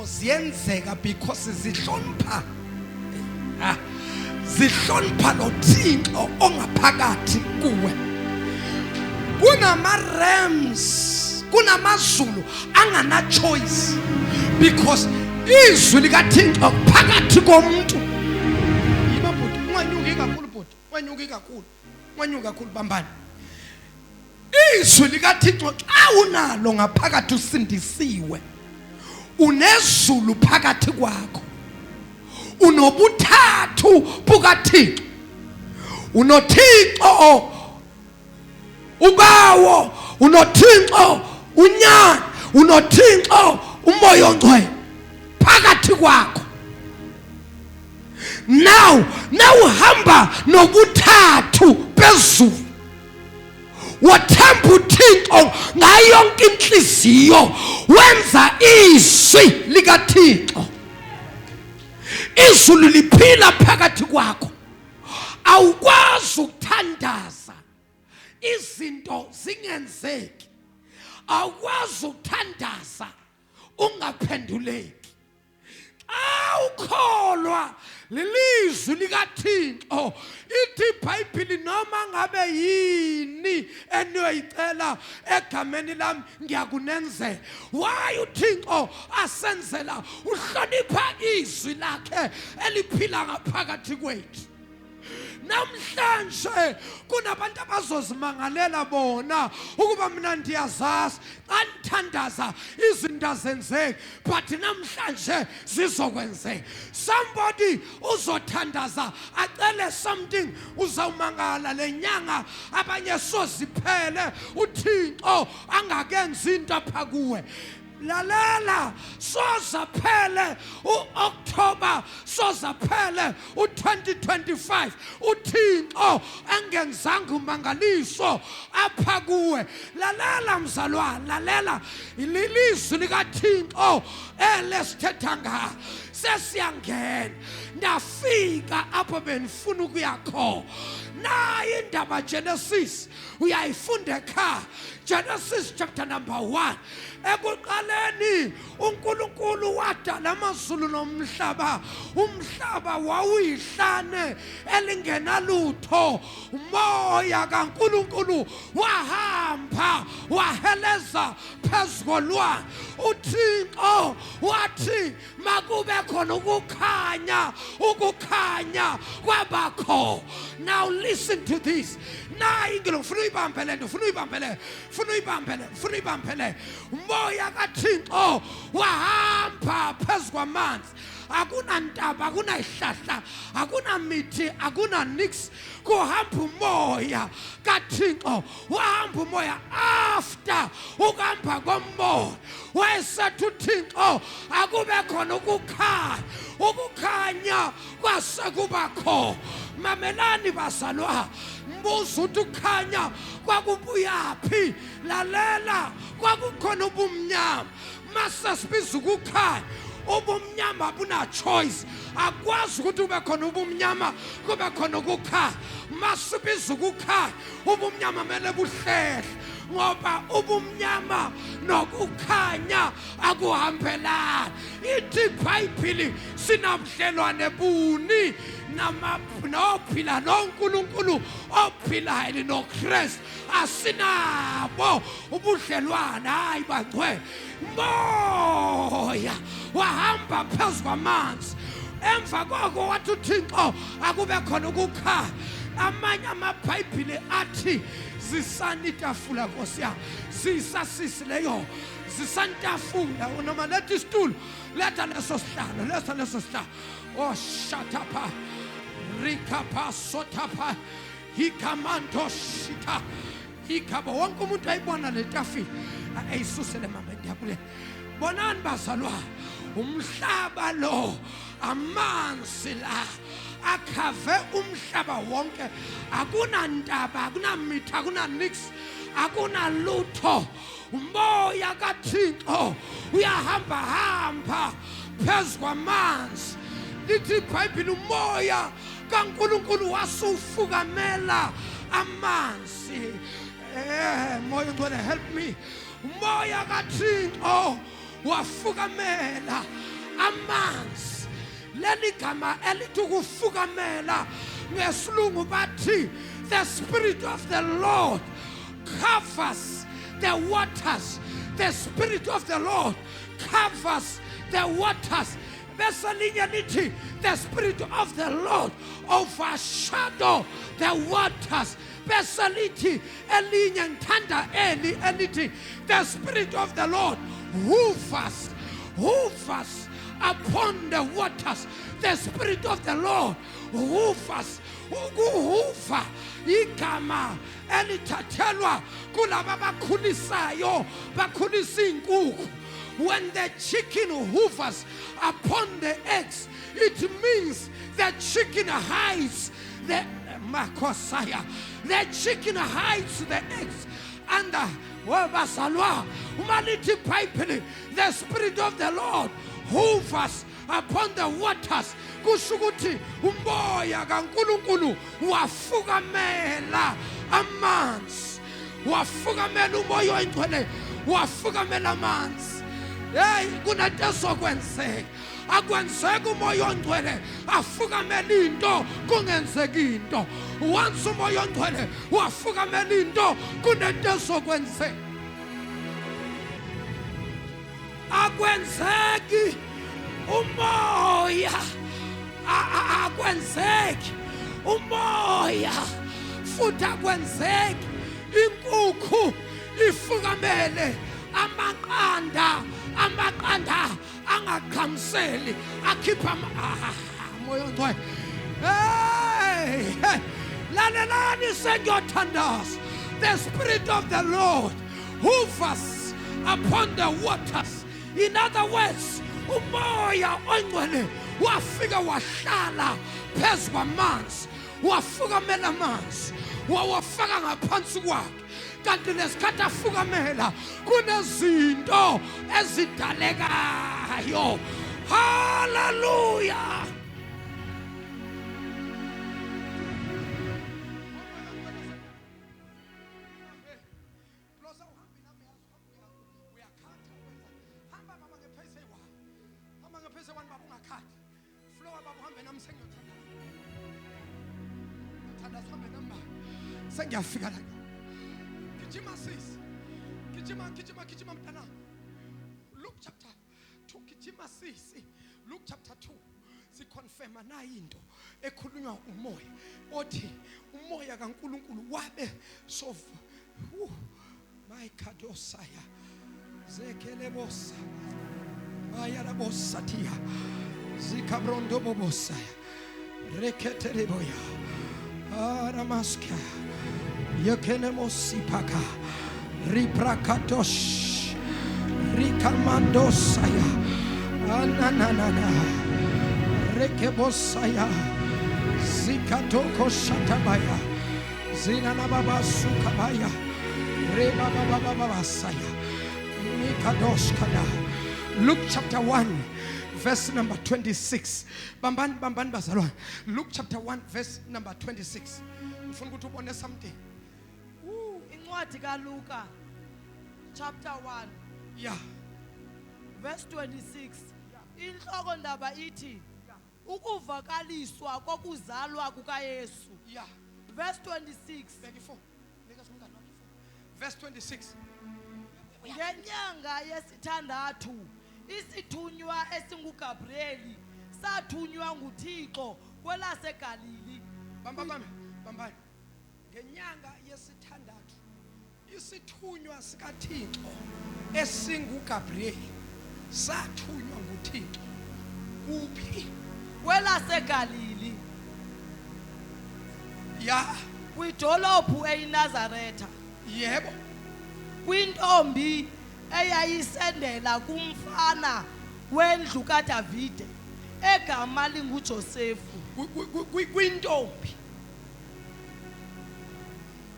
ziyenzeka because zihlonipha lo Thixo ongaphakathi kuwe. Kunama Rams, kunamazulu angana choice because izwi likaThixo phakathi komuntu. Yiba bhuti unganyuki kakhulu bhuti, unganyuki kakhulu. Unganyuki kakhulu bambani. Izwi likaThixo xa unalo ngaphakathi usindisiwe. Unezulu phakathi kwakho. Unobuthathu bukaThixo. UnoThixo ubawo, unoThixo unyana, unoThixo umoya ongcwele phakathi kwakho. Now uhamba nobuthathu bezulu. Wathemba uThixo ngayo yonke inhliziyo, wenza izwi likaThixo. Izulu liphila phakathi kwakho. Awukwazi ukuthandaza izinto zingenzeki. Awukwazi ukuthandaza ungaphenduleki. Awukholwa lelizwi likaThixo. Ithi iBhayibheli noma ngabe yini eniyoyicela egameni lami ngiyakunenzela. Why uThixo asenzela? Uhlonipha izwi lakhe eliphila ngaphakathi kwethu. Namhlanje kunabantu abazozimangalela bona ukuba mina ndiyazazi xa ngithandaza izinto azenzeki, but namhlanje zizokwenzeka. Somebody uzothandaza acele something, uzawumangala lenyanga abanye soziphele uThixo angakenzi into apha kuwe. Lalela, sozaphele uOctober, sozaphele u2025, uThixo engenzanga umangaliso apha kuwe. Lalela mzalwane, lalela ilizwi likaThixo elesithetha ngayo. Sesiyangena, ndafika apho benifuna ukuya khona. nayi indaba Genesis uyayifunda ekhaya. Genesis chapter number 1. Ekuqaleni uNkulunkulu wadala amazulu nomhlaba. Umhlaba wawuyihlane elingenalutho. Umoya kaNkulunkulu wahamba waheleza phezu kolwandle. uThixo wathi makube khona ukukhanya, ukukhanya kwabakho. Now listen to this. Nayi ngilo ufuna uyibambele nto, ufuna uyibambele, ufuna uyibambele, ufuna uyibambele. Umoya kaThixo wahamba phezu kwamanzi. Akuna ntaba, akuna ihlahla, akuna mithi, akuna nix. Kuhamba umoya kaThixo, wahamba umoya. After ukuhamba komoya wayesethu uThixo akube khona ukukhanya. Ukukhanya kwase kubakho. Mamelani bazalwa, mbuzo ukuthi ukukhanya kwakubuyaphi. Lalela, kwakukhona ubumnyama. Mase sibiza ukukhanya, ubumnyama buna choice. Akwazi ukuthi ube khona ubumnyama kube khona ukukhanya. Mase sibiza ukukhanya, ubumnyama mele buhlehle. Ngoba ubumnyama nokukhanya akuhambelani. Ithi iBhayibheli sinabudlelwane buni nophila noNkulunkulu ophilayo noKristu. Asinabo ubudlelwane. Hayi bangcwele. Moya wahamba phezu kwamanzi. Emva koko wathi uThixo akube khona ukukhanya. Amanye amaBhayibheli athi zisani itafula Nkosi yami. Zisasisi leyo. Zisantafula noma letha isitulo. Letha leso sihlalo. Letha leso sihlalo. Oh shatapa. Rikapa sotapa. Hikamanto shita. Hikaba wonke umuntu ayibona le tafila. Ayisusele mama ndiyabule. Bonani bazalwa. Umhlaba lo, amanzi la akhave umhlaba wonke. Akuna ntaba, akuna mithi, akuna nix, akuna lutho. Umoya kaThixo uyahamba hamba phezu kwamanzi. Lithi iBhayibheli umoya kaNkulunkulu wasufukamela amanzi. Moya ngcwele, help me. Umoya kaThixo wafukamela amanzi. Leli gama elithi ukufukamela ngesilungu bathi the Spirit of the Lord covers the waters. The Spirit of the Lord covers the waters. Bese linye lithi the Spirit of the Lord overshadow the waters. Bese lithi elinye ngithanda elithi the Spirit of the Lord hovers upon the waters. The Spirit of the Lord hovers. Ukuhuva igama elithathelwa kulaba bakhulisayo, bakhulisa inkukhu. When the chicken hovers upon the eggs, it means the chicken hides the makosaya. The chicken hides the eggs under wabasalwa. Humanity pipe. The Spirit of the Lord hovers upon the waters. Kushukuti umoya kaNkulunkulu wafukamela amanzi. Wafukamela umoya oyingcwele, wafukamela amanzi. Hey, kunento esokwenzeka. Akwenzeka umoya ongcwele afukamela into kungenzeki into. Once umoya ongcwele wafukamela into kunento esokwenzeka. Akwenzeki umoya, akwenzeki umoya, futhi akwenzeki inkukhu ifukamele amaqanda angaqhamseli akhipha moya ongcwele. Hey, lalelani sengiyothandaza. The Spirit of the Lord hovers upon the waters. In other words, umoya ongcwele wafika wahlala phezu kwamanzi, wafukamela amanzi, wawafaka ngaphansi kwakhe. Kanti lesikhathi afukamela kunezinto ezidalekayo. Hallelujah. Thanda sihambe namba. Sengiyafika la. Gijima sis. Gijima mntana. Luke chapter 2 gijima sis. Luke chapter 2 sikonfirma na into ekhulunywa umoya othi umoya kaNkuluNkulu wabe so my kadosaya zekelebosa ayala bosatia zikabrondo bobosaya reketereboya aramaska yekenemosipaka riprakadosh rikamandosaya ananana rekebosaya zikatoko shatabaya zinanababa sukabaya rebaba saya mikadoshkada. Luke chapter 1 verse number 26. Bambani bazalwane. Luke chapter 1 verse number 26. Ngifuna ukuthi ubone something. Incwadi kaLuka chapter 1 Yeah. verse 26. Inhloko ndaba ithi ukuvakaliswa kokuzalwa kukaYesu. Yeah. Verse 26. 24. Verse 26. Ngenyanga yesithandathu isithunywa esinguGabrieli sathunywa nguThixo kwelaseGalili. Bambani. Ngenyanga yesithandathu isithunywa sikaThixo esinguGabrieli sathunywa nguThixo kuphi? KwelaseGalili. Ya, Kwidolophu eyiNazaretha. yebo. Kwintombi eyayisendela kumfana wendlu kaDavide egama linguJosefu. Kwintombi.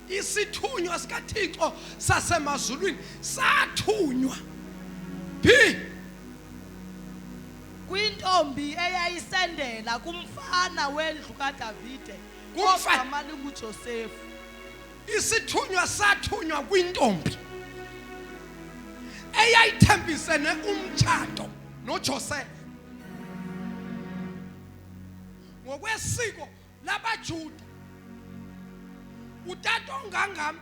Isithunywa sikaThixo sasemazulwini sathunywa phi? Kwintombi eyayisendela kumfana wendlu kaDavide egama linguJosefu. Isithunywa sathunywa kwintombi eyayithembisene umtshado noJoseph. Ngokwesiko labaJuda utata ongangami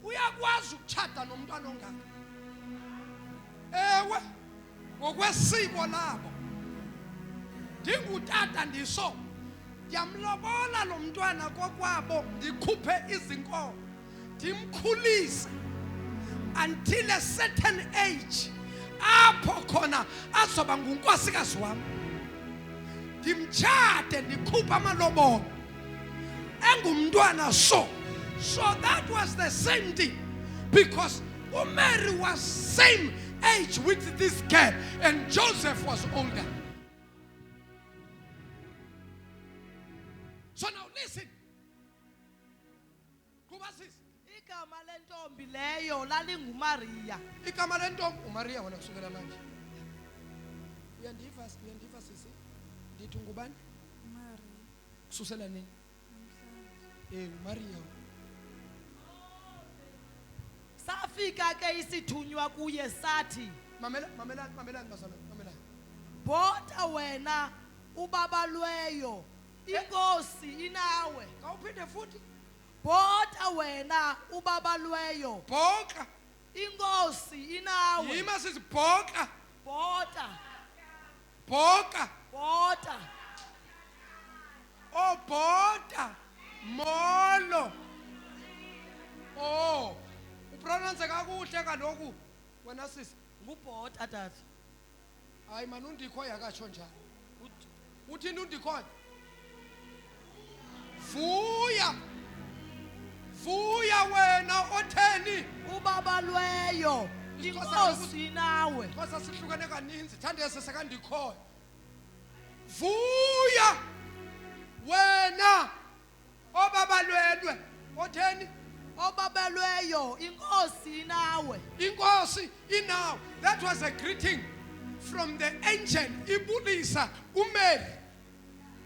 uyakwazi ukutshada nomntwana ongaka. Ewe, ngokwesiko labo ndingutata ndiso ndiyamlobola lo mntwana kokwabo ndikhuphe izinkomo ndimkhulise until a certain age apho khona azoba ngunkosikazi wami, ndimtshade ndikhuphe amalobolo engumntwana. So that was the same thing, because Mary was same age with this girl and Joseph was older. So now listen. Kubasis. Igama lentombi leyo lalinguMaria. Igama lentombi uMaria wena kusukela manje. Uyandiva sisi? Ndithi ngubani? Mari. Kususela nini? Maria. Safika ke isithunywa kuye sathi, Mamelani bazalwane, mamelani. bhoda wena ubabalweyo, inkosi inawe. Kawuphinde futhi. Bhoda wena ubabalweyo, Bhoka. inkosi inawe. Yima sisi bhoka. Bhoda. Oh bhoda. Molo. Oh. Upronounce kakuhle kaloku wena sisi. Ngubhoda tata. Hayi man undikhoya akatsho njalo. Uthini undikhoya? Vuya wena otheni? Ubabalweyo, inkosi inawe. Xhosa sihlukene kaninzi, thande sesekandikhoya. Vuya wena obabalwelwe otheni? Obabalweyo, inkosi inawe. Inkosi inawe. That was a greeting from the angel ibulisa uMary,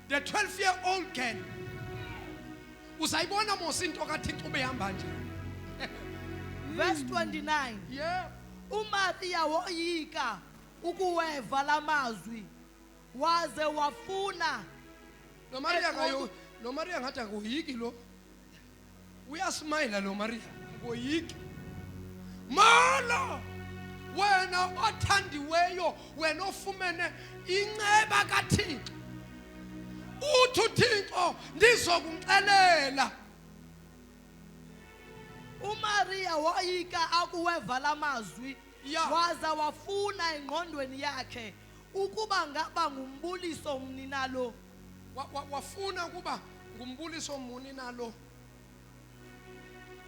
the 12-year-old girl. Usayibona mos into kaThixo behamba nje. Verse 29. Yeah. uMaria woyika ukuweva lamazwi waze wafuna No Maria lo Maria ngathi akuhiki lo uyasmile lo Maria akuhiki molo wena othandiweyo wena ofumene inceba kaThixo uthi uThixo ndizokuxelela uMaria woyika akuweva lamazwi Ya. waza wafuna engqondweni yakhe ukuba ngaba ngumbuliso mni nalo wafuna ukuba ngumbuliso muni nalo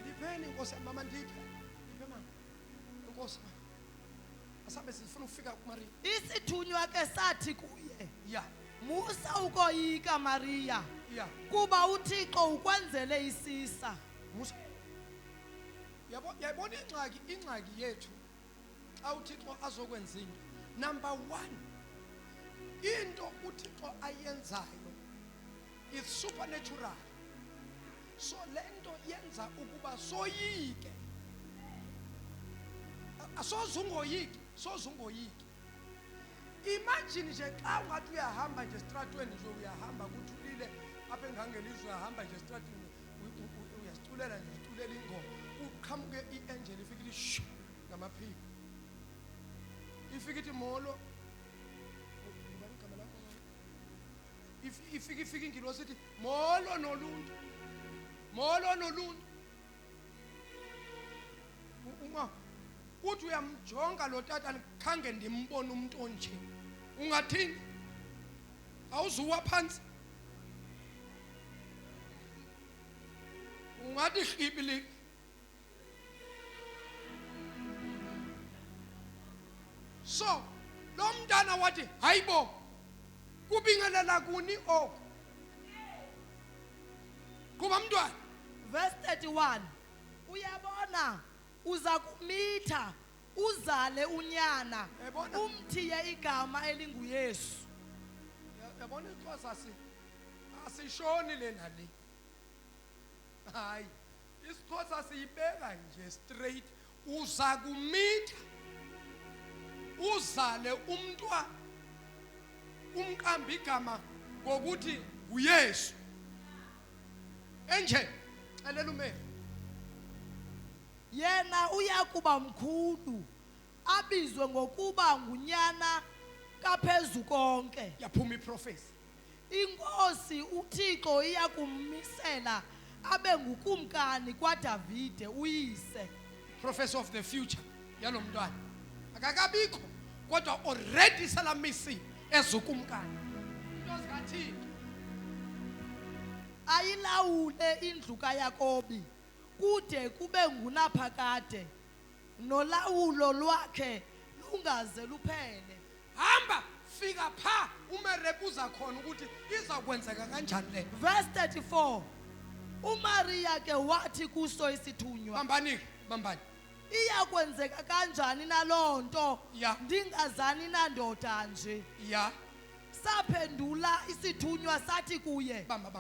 ndipheni inkosi mama ndiphe mama inkosi mama asabe sifuna ukufika kuMaria isithunywa ke sathi kuye ya musa ukoyika Maria ya kuba uThixo ukwenzele isisa musa yabona ingxaki yethu xa uThixo azokwenza into number 1 into uThixo ayenzayo is supernatural so lento yenza ukuba soyike sozungoyiki imagine nje xa ungathi uyahamba nje estratweni nje uyahamba kuthulile apha engangelizwe uyahamba nje estratweni uyasiculela nje uculela ingoma uqhamuke iangel ifike lishu ngamaphiko ifike ithi molo ifike ingilosi ithi molo noluntu uthi uyamjonga lo tata khange ndimbone umuntu onje ungathini awuzuwa phansi ungathi hlibili so lo mntana wathi hayibo kubingelela kuni oku kuba mntwana verse 31 uyabona uza kumitha uzale unyana Yabona. umthiye igama elinguYesu yabona iXhosa asishoni lena le hayi isiXhosa siyibeka nje straight uza kumitha uzale umntwana umqamba igama ngokuthi uYesu enje xelela umeli yena uyakuba mkhulu abizwe ngokuba ngunyana kaphezu konke yaphuma iprofesi inkosi uThixo iyakummisela abe ngukumkani kwaDavide uyise prophecy of the future yalo mntwana akakabikho kodwa already salamisi ezukumkani into zikaThixo ayilawule indlu kaYakobi kude kube ngunaphakade nolawulo lwakhe lungaze luphele hamba fika pha umerebuza khona ukuthi izakwenzeka kanjani le verse 34 uMaria ke wathi kuso isithunywa bambani iyakwenzeka kanjani nalonto Ya. ndingazani nandoda nje ya saphendula isithunywa sathi kuye bamba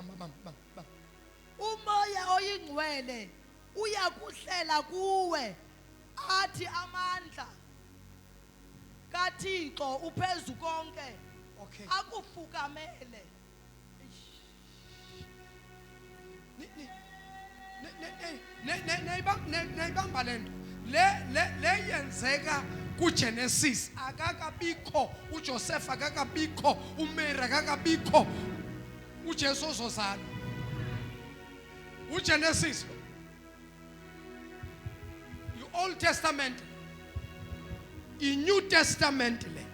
umoya oyingcwele uyakuhlela kuwe athi amandla kaThixo uphezu konke okay akufukamele neyibamba lento le yenzeka kuGenesis akakabikho uJoseph akakabikho uMary akakabikho uJesu ozozalwa uGenesis iOld Testament iNew Testament le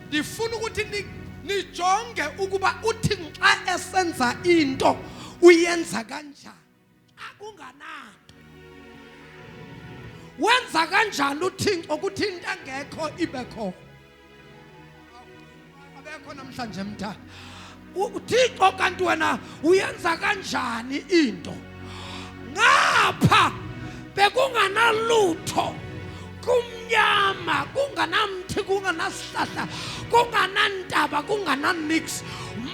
ndifuna ukuthi nijonge ukuba uthi xa esenza into uyenza kanjani akungananto wenza kanjani uThixo ukuthi into engekho ibe khona abekho namhlanje mntana uThixo kanti wena uyenza kanjani into ngapha bekunganalutho kumnyama kunganamthi kunganasihlahla kunganantaba kungananix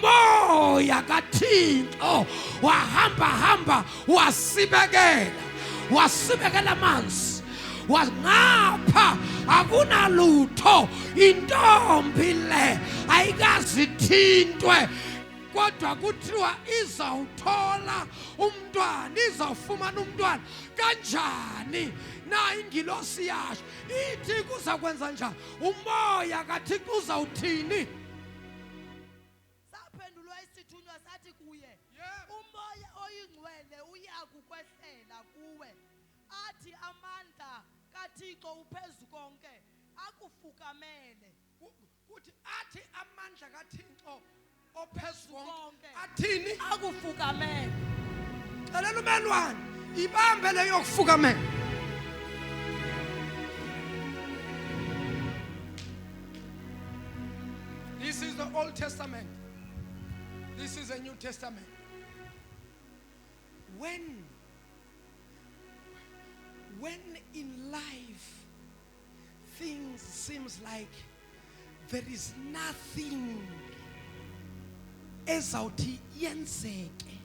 moya kaThixo wahamba wasibekela amanzi wangapha akunalutho intombi le ayikazithintwe kodwa kuthiwa izawuthola umntwana, izawufumana umntwana. Kanjani? Na ingilosi yasho ithi kuza kwenza njani? Umoya kaThixo uzawuthini? Saphendulwa isithunywa sathi kuye, umoya oyingcwele uyakukwehlela kuwe. Athi amandla kaThixo uphezu konke akufukamele. Kuthi athi amandla kaThixo ophezu konke athini? Akufukamele. Celela umelwane ibambe leyo kufukamela. This is the Old Testament. This is the New Testament. When in life things seems like there is nothing ezawuthi yenzeke,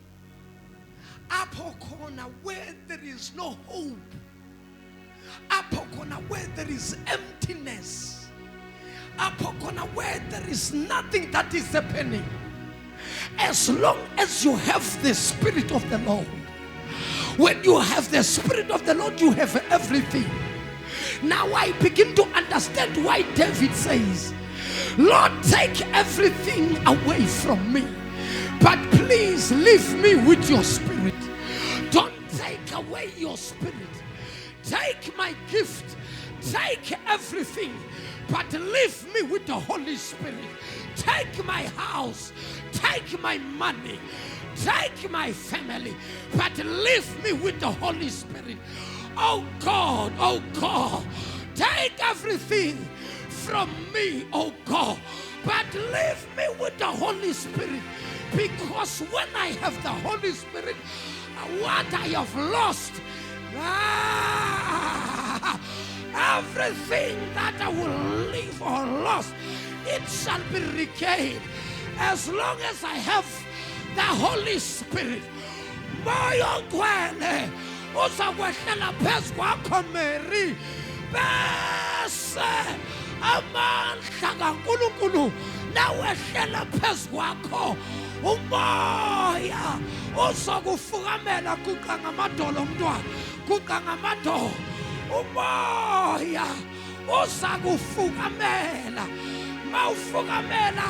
apho khona where there is no hope, apho khona where there is emptiness, apho khona where there is nothing that is happening, as long as you have the Spirit of the Lord, when you have the Spirit of the Lord, you have everything. Now I begin to understand why David says, Lord, take everything away from me, but please leave me with your Spirit. Don't take away your Spirit. Take my gift, take everything, but leave me with the Holy Spirit. Take my house, take my money, take my family, but leave me with the Holy Spirit. Oh God, take everything from me, oh God, but leave me with the Holy Spirit. Because when I have the Holy Spirit, what I have lost, everything that I will leave or lost, it shall be regained. As long as I have the Holy Spirit, moya ngcwele uzakwehlela phezu kwakho Mary, bese amandla kaNkulunkulu nawehlela phezu kwakho, umoya uzokufukamela kuqa ngamadolo omntwana, kuqa ngamadolo, umoya uzakufukamela. Mawufukamela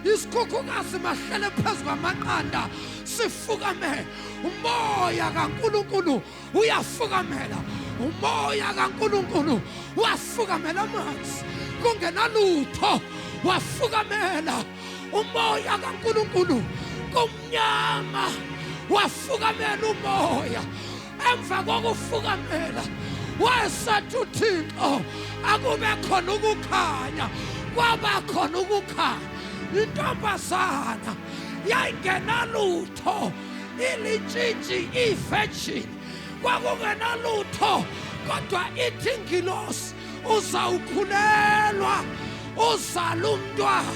isikhukhukazi mahlele phezu kwamaqanda sifukame. Umoya kaNkulunkulu uyafukamela, umoya kaNkulunkulu wafukamela amanzi kungenalutho, wafukamela umoya kaNkulunkulu kumnyama, wafukamela umoya. Emva kokufukamela wayesathi uThixo akube khona ukukhanya, kwaba khona ukukhanya. Intombazana yayingenalutho, ilitshitshi, i-virgin, kwakungenalutho, kodwa ithi ingilosi uzawukhulelwa, uzala umntwana.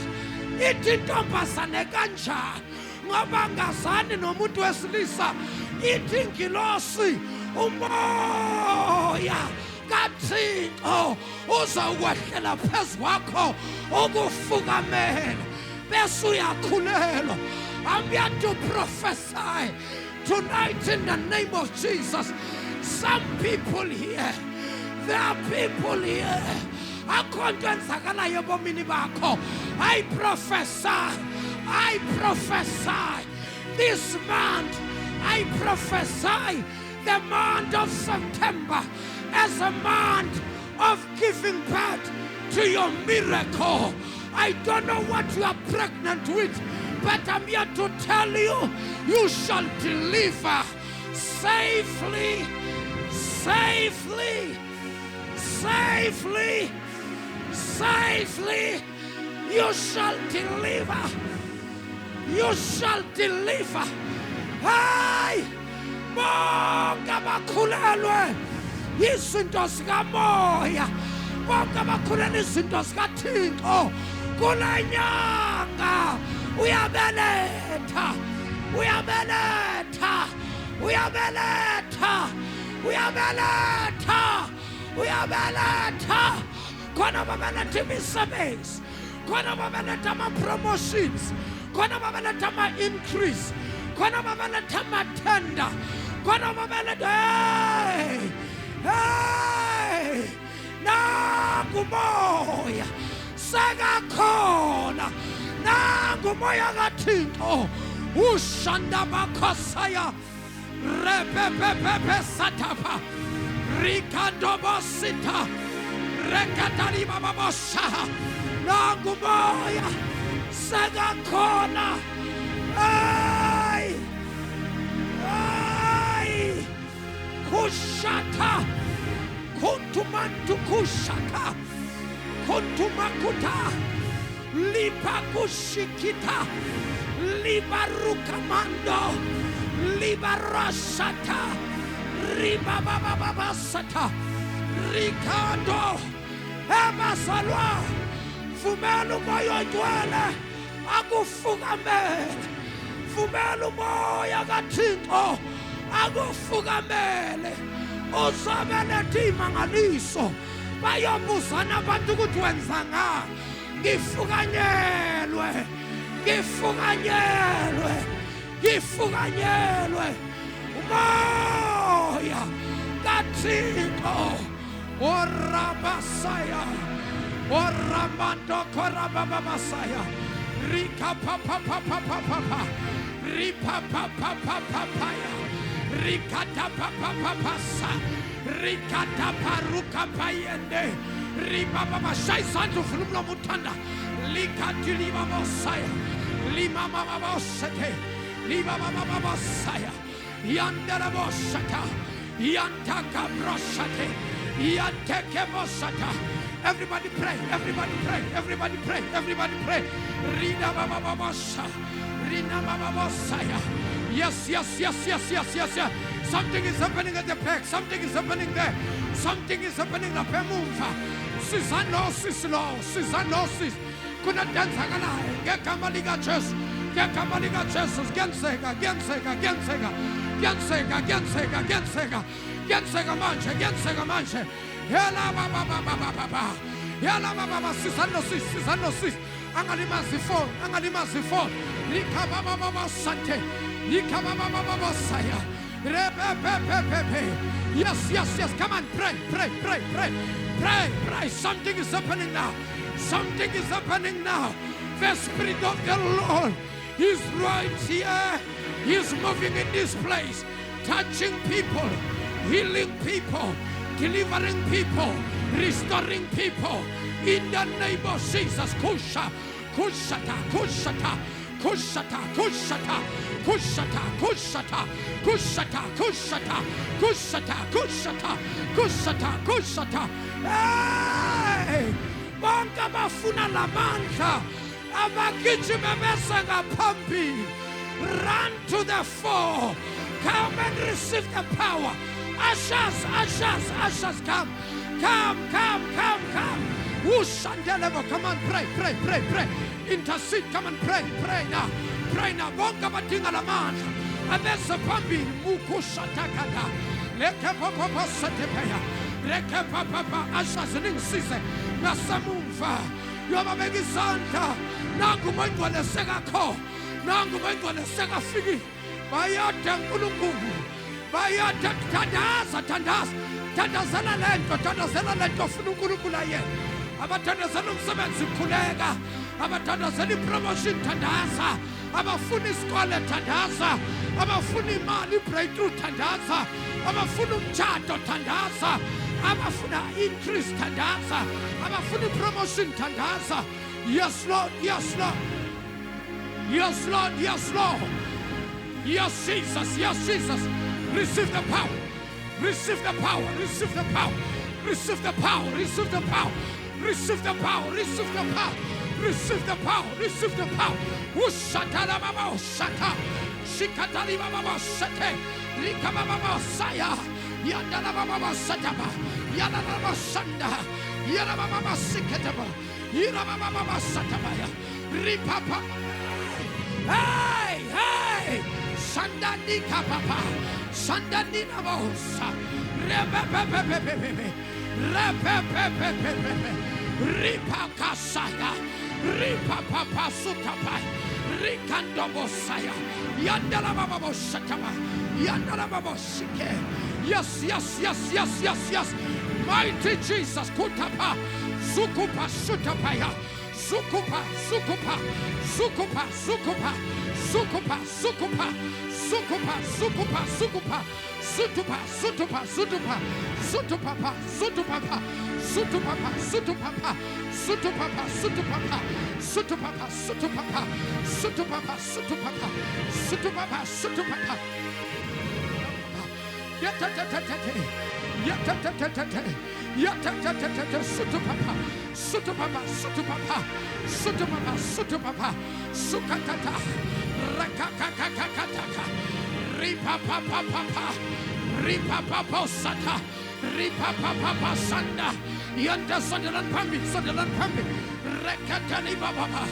Ithi intombazane kanjani ngoba ngazani nomuntu wesilisa. Ithi ingilosi umoya kaThixo uzawukwehlela phezu kwakho ukufukamela bese uyakhulelwa. I'm here to prophesy tonight in the name of Jesus. Some people here, there are people here, akhonto enzakalayo ebomini bakho. I prophesy this month, I prophesy the month of September as a month of giving birth to your miracle. I don't know what you are pregnant with, but I'm here to tell you, you shall deliver safely, safely, safely, safely. You shall deliver. You shall deliver. Hey! Bonke abakhulelwe izinto zikamoya, bonke abakhulelwe izinto zikaThixo kule nyanga, uyabeletha, uyabeletha, uyabeletha, uyabeletha, uyabeletha. Khona babeletha imisebenzi, khona babeletha ama-promotions, khona babeletha ama-increase, khona babeletha amathenda, khona babeletha hey nangu moya sekakhona, nangu moya kaThixo ushanda bakhosaya repepepepe satapa rikandobosita rekatari bababosha, nangu moya sekakhona. Ay ay kushata kuntumantu kushaka kuntumakuta lipa kushikita libarukamando libarasata ribabababasata rikando ebasalwa vumela umoya ogcwele akufukamele, vumela umoya kaThixo akufukamele, uzobeletha imangaliso bayobuzana abantu ukuthi wenza ngani. Ngifukanyelwe, ngifukanyelwe, ngifukanyelwe umoya kaThixo orabasaya oramando korababasaya rika papa papa papa ripa papa papa ya rikata papa papa sa rikata paruka payende riba baba shaisantu fulumlo mutanda likati liba bosaya lima mama bosate liba baba bosaya yandara bosata yantaka broshate yanteke bosata. Everybody pray, everybody pray, everybody pray, everybody pray. Rina baba bosha, Rina baba bosaya. Yes, yes, yes, yes, yes, yes, yes. Something is happening at the back. Something is happening there. Something is happening at the Pemumfa. Sisanosis law, Sisanosis. Couldn't dance again. Get Kamaliga chess. Get Kamaliga chess. Gensega, Gensega, Gensega, Gensega, Gensega, Gensega, Gensega Manche, Gensega Manche. Yala baba baba baba. Yala baba Sisanosis, Sisanosis. Angalimazifo, Angalimazifo. Lika baba baba Sante. Lika baba baba Saya. Yes, yes, yes. Come on, pray, pray, pray, pray, pray, pray. Something is happening now. Something is happening now. The Spirit of the Lord is right here. He's moving in this place, touching people, healing people, delivering people, restoring people. In the name of Jesus, Kusha, Kushata, Kushata, Kushata, Kushata, Kushata, Kushata, Kushata, Kushata, Kushata, Kushata, Kushata, Kushata. Hey! Bonga bafuna la mancha. Abakichi bebesanga pampi. Run to the fore. Come and receive the power. Ushers, ushers, ushers, come. Come, come, come, come. Ushandelemo, come on, pray, pray, pray, pray. Intercede, come and pray, pray now. Pray now. Bonga batinga la mancha. Abesa pampi. Mukushatakata. Leke papa satepeya. Leke papa ushers ningsise. Nasamumfa. Yobabegi santa. Nangu mwengu le sega ko. Nangu mwengu le sega figi. Bayata nkulunkulu. Bayata tandaza, tandaza. Tandazela lento funukulunkula ye. Abatandazela umsebenzi kulega. Abatandazela promotion tandaza. Abafuni isikole tandaza. Abafuni imali breakthrough tandaza. Abafuni umtshato tandaza. Abafuna increase tandaza. Abafuni promotion tandaza. Yes Lord, yes Lord. Yes Lord, yes Lord. Yes Jesus, yes Jesus. Receive the power. Receive the power. Receive the power. Receive the power. Receive the power. Receive the power. Receive the power. Receive the power. Receive the power. Ushatala baba ushata. Shikatali baba shate. Rika baba saya. Yandala baba sataba. Yandala baba sanda. Yandala baba sikataba. Yandala baba satabaya. Ripapa. Hey, hey. Sandani kapapa. Sandani navosa. Repepepepepepe. Repepepepepe. Ripa kasaya. Ripa papa sutapai. Rikandobosaya. Yandala babo shataba. Yandala babo shike. Yes, yes, yes, yes, yes, yes. Mighty Jesus. Kutapa. Sukupa sutapaya. Sukupa, sukupa, sukupa, sukupa, sukupa, sukupa, sukupa, sukupa, sukupa, sutupa, sutupa, sutupa, sutupapa, sutupapa, sutupapa, sutupapa, sutupapa, sutupapa, sutupapa, sutupapa, sutupapa, sutupapa, sutupapa, sutupapa. Yatatatata, yatatatata, yatatatata, sutupapa, sutupapa, sutupapa, sutupapa, sutupapa, sukatata, rakakakakakaka, ripapapapapa, ripapaposata, ripapapapasanda, yanda sandalan pambi, rekatani bababa,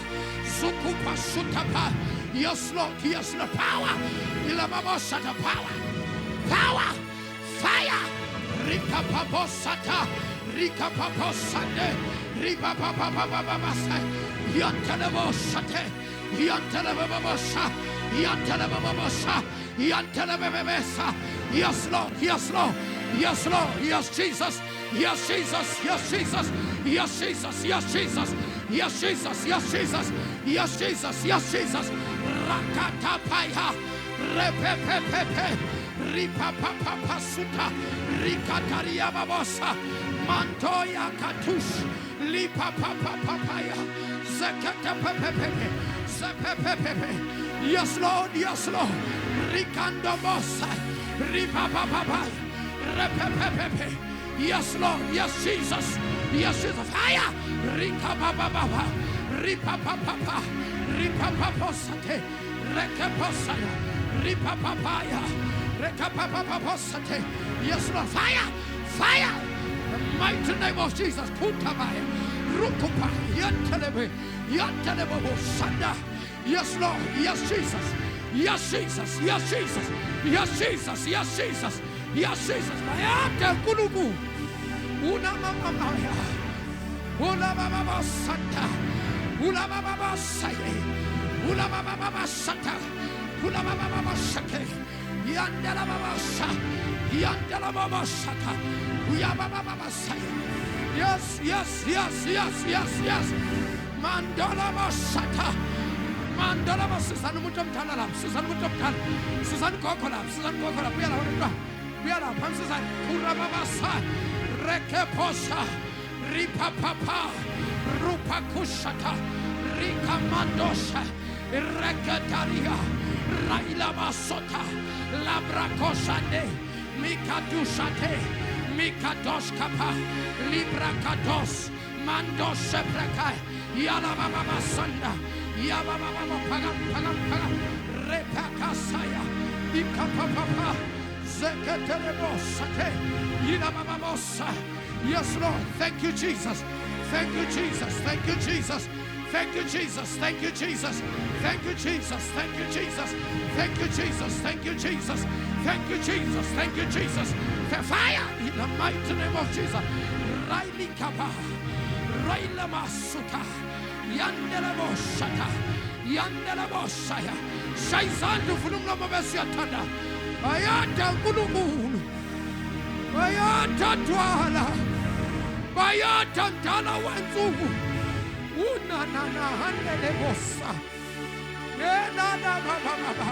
sukupa sutapa. Yes, Lord, power, ilababosata, power, fire, rikapaposata, rikapaposande, ripapapapapapasa, yantelebosate, yantelebabosha, yantelebabosha, yantelebabesa. Yes, Lord, yes, Lord, yes, Lord, yes, Jesus, yes, Jesus, yes, Jesus, yes, Jesus, yes, Jesus, yes, Jesus, yes, Jesus, yes, Jesus, yes, Jesus, rakatapaya, repepepepe, ripapapapasuta, rikataria babosa, mantoya katush, lipapapapapaya, zekatepepepepe, zepepepepe. Yes, Lord, yes, Lord, rikandobosa, ripapapapaya, repepepepe. Yes, Lord, yes, Jesus, yes, Jesus, fire, rikapapapapa, ripapapapa, ripapaposate, rekeposaya, ripapapaya, rekapapaposate. Yes, Lord, fire, fire. The mighty name of Jesus. Putabaya, rukupa, yantelebe, sanda. Yes, Lord, yes, Jesus, yes, Jesus, yes, Jesus, yes, Jesus, yes, Jesus, yes, Jesus. Mayata kulugu, una mamaya, una mama santa, una mama saye, una mama santa, una mama shake, yandala mama sha, yandala mama shaka, uyama mama saye. Yes, yes, yes, yes, yes, yes. Mandala masata. Mandala masana mutam tanala, Susan mutam tan, Susan Kokola, Biala, Pamsan, Kurabasa, Rekeposha, Ripapapa, Rupakushata, Rikamandosha, Rekataria, Raila Masota, Labrakoshande, Mikadushate, Mikadoshkapa, Librakados, Mandoshe Prekai, Yalababa Sanda, Yababa Pagam, Repakasaya, Ikapapa, Zeketelebosate, Yinababosa. Yes, Lord. Thank you, Jesus. Thank you, Jesus. Thank you, Jesus. Thank you, Jesus. Thank you, Jesus. Thank you, Jesus. Thank you, Jesus. Thank you, Jesus. Thank you, Jesus. Thank you, Jesus. Thank you, Jesus. Fire in the mighty name of Jesus. Raili Kaba, Raila Masuta, Yandela Boshata, Yandela Boshaya, Shaizandu Funumla Mabesiatanda, Ayata Gulumun, Ayata Twala, Bayata Tala Wanzu, Unana Handele Bossa, Yenana Baba,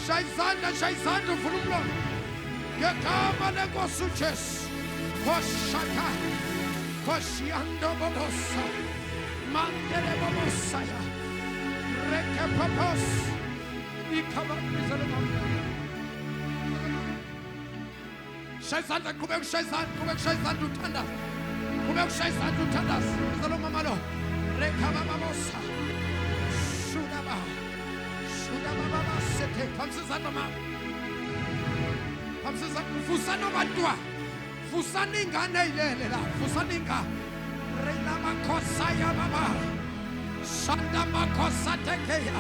Shaizandu Funumla, Yakama Negosuches. Koshata, Koshiando Bobosa, Mandele Bobosaya, Rekapapos, Ikama Shaisan, Kubek Shaisan to Tanda, Kubek Shaisan to Tandas, Zalomamalo, Rekamamosa, Shudaba, Sete, Kamsazanama, Fusano Bandua. Fusaninga Nelela, Fusaninga, Reina Makosaya Baba, Santa Makosa Tekea,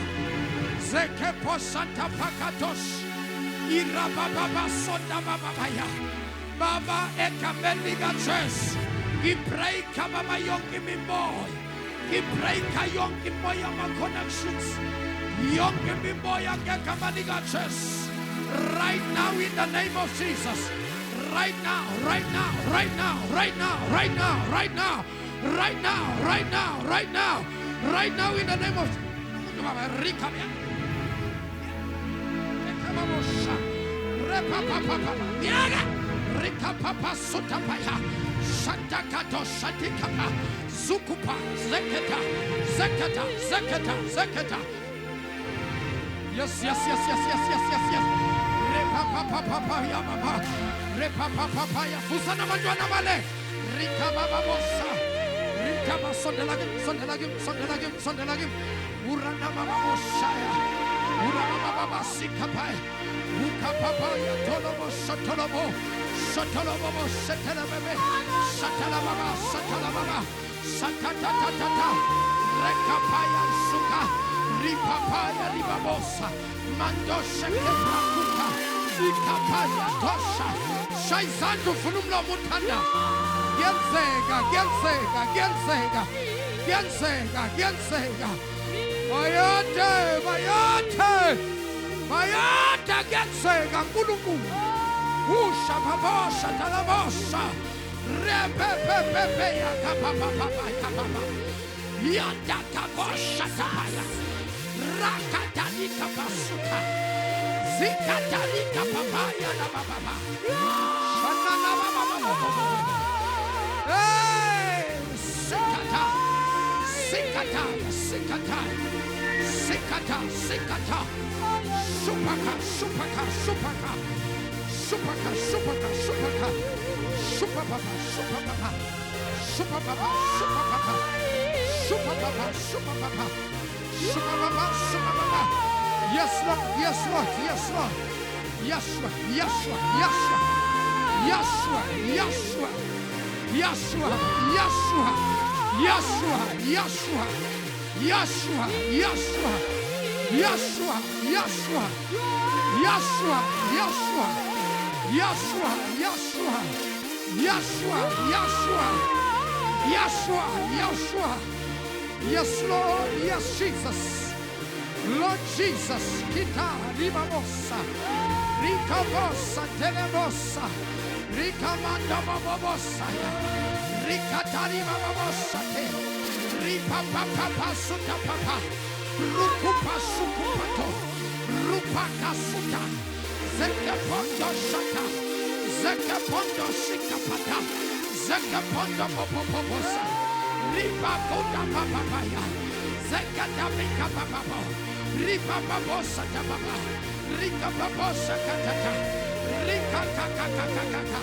Zeke Posanta Pakatos, Ira Baba Sonda Babaya, Baba Ekamendiga Chess, Ngibreaka baba yonke imimoya. Ngibreaka yonke imoya ama-connections. Yonke imimoya ngegama likaJesu. Right now in the name of Jesus. Right now, right now, right now, right now, right now, right now, right now, right now, right now, right now in the name of Yes, yes, yes, yes, yes, yes, yes, yes. Fusana manjwana male. Rika baba bossa. Rika basondelagim, sondelagim, sondelagim, sondelagim. Urana baba bossaya. Urana baba sikapai. Uka papa ya tolobo sotolobo. Sotolobo setelebebe. Satalababa, satalababa. Satatatata. Rekapaya suka. Ripapaya ribabosa. Mando shekebrakuta. Ikapaya tosha. Shaizandu funumla mutanda. Genzega, genzega, genzega. Genzega, genzega. Mayate, mayate. Mayate genzega nguluku. Usha babosha talabosa. Repepepepe ya kapapapa kapapa. Yanda kabosha tabaya. Rakatalika basuka. Zikatalika papaya na baba. Shanana baba. Hey, sikata. Sikata, sikata. Sikata, sikata. Supaka, supaka, supaka. Supaka, supaka, supaka. Supapapa, supapapa. Supapapa, supapapa. Supapapa, supapapa. Supapapa, supapapa. Yes, Lord, yes, Lord, yes, Lord. Yeshua, Yeshua, Yeshua. Yeshua, Yeshua. Yeshua, Yeshua. Yeshua, Yeshua. Yeshua, Yeshua. Yeshua, Yeshua. Yeshua, Yeshua. Yeshua, Yeshua. Yeshua, Yeshua. Yeshua, Yeshua. Yes, Lord, yes, Jesus. Lord Jesus, kita ribabosa, rikabosa telebosa, rikamanda babosa, rikatari babosa te, ripapapa suta papa, rukupa sukupato, rupaka suta, zekepondo shata, zekepondo shikapata, zekepondo popoposa, ripakoda papaya, zekadabika papa. Ripa babosa tababa, rika babosa katata, rika kakakakakaka,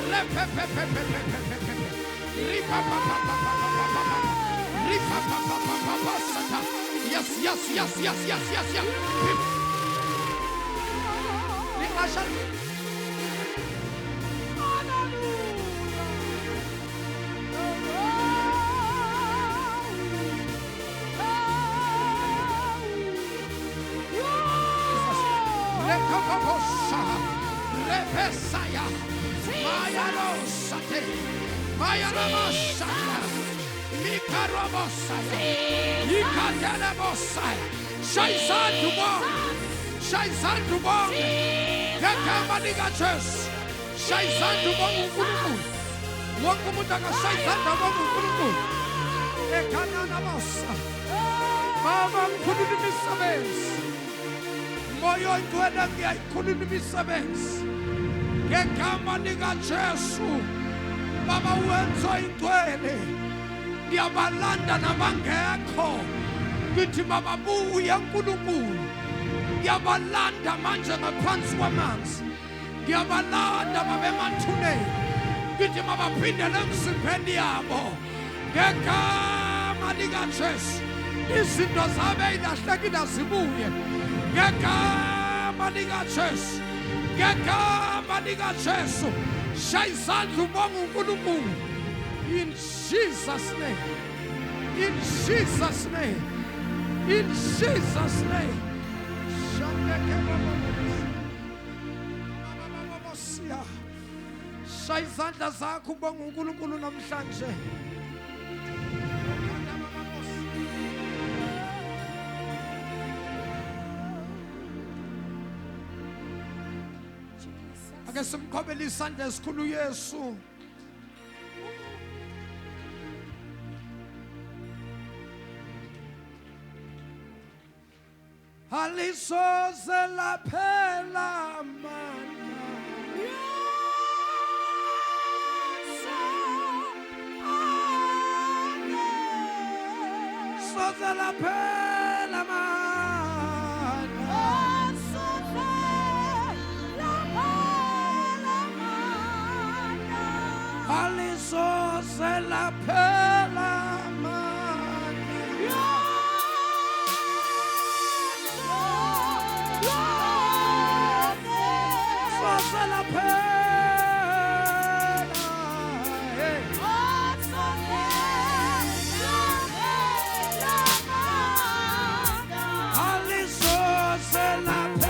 repepepepepepepepe, ripa papapapapapapa, ripa papapapapasata. Yes, yes, yes, yes, yes, yes, yes. Rikashan. Repesaya, Mayanosate, Mayanamosaya, Mikarabosaya, Ikadelebosaya, Shaisan to Bong, Shaisan to Bong, Yakamanigaches, Shaisan to Bong Ukuluku, Wakumutaka Shaisan to Bong Ukuluku, Ekananamosa, Mama Kudumisabes. Moyo itwenda ngia ikunimisabes. Kekama niga Jesu. Baba uenzo itwele. Ndia balanda na mangeko. Ngithi mababu yankulunkulu. Ndia balanda manje ngaphansi kwamanzi. Ndia balanda babe mathune. Ngithi mabaphindele emsipheni yabo. Kekama niga Jesu. Izinto zabe ilahlekile zibuye. Gegama likaJesu, gegama likaJesu, shayizandla ubonga uNkulunkulu. In Jesus' name, in Jesus' name, in Jesus' name. shaya izandla zakho ubonga uNkulunkulu namhlanje. Ake simqhobele isandla esikhulu Yesu. Alisoze laphela amandla. Soze laphela amandla. Alisoze laphela amandla. Soze laphela. Alisoze laphela.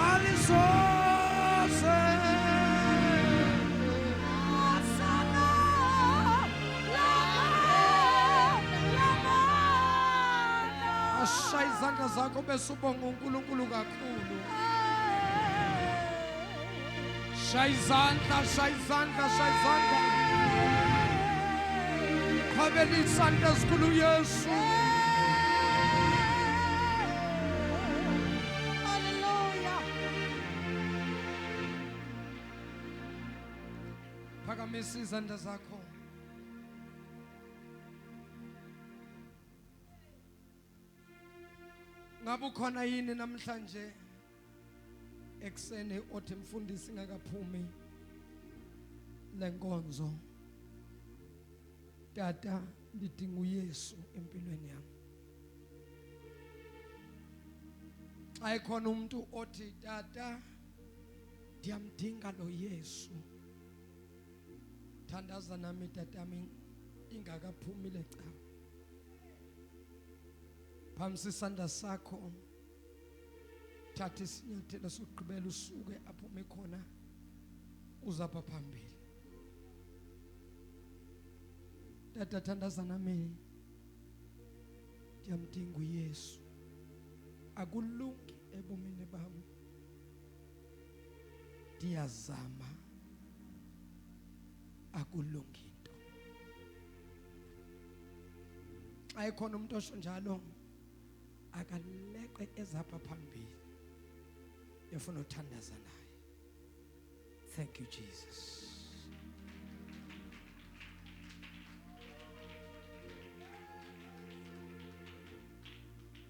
Alisoze shaya izandla zakho bese ubonga uNkulunkulu kakhulu. Shaya izandla, shaya izandla, shaya izandla. Qhobela isandla esikhulu Yesu. Hallelujah. Phakamisa izandla zakho. Ngabe ukhona yini namhlanje ekseni othi mfundisi ngakaphumi lenkonzo? Tata, ngidinga uYesu empilweni yami. Ayikhona umuntu othi tata ndiyamdinga lo Yesu. Thandaza nami tatami ingakaphumi lecawa. Phamisa isandla sakho. Thatha isinyathelo sokugqibela usuke apho umekhona uzapha phambili. Tata thandaza nami ndiyamdinga uYesu. Akulungi ebomini bam ndiyazama akulungi into. Xa ekhona umuntu osho njalo akaleqe ezapha phambili efuna uthandaza naye. Thank you Jesus.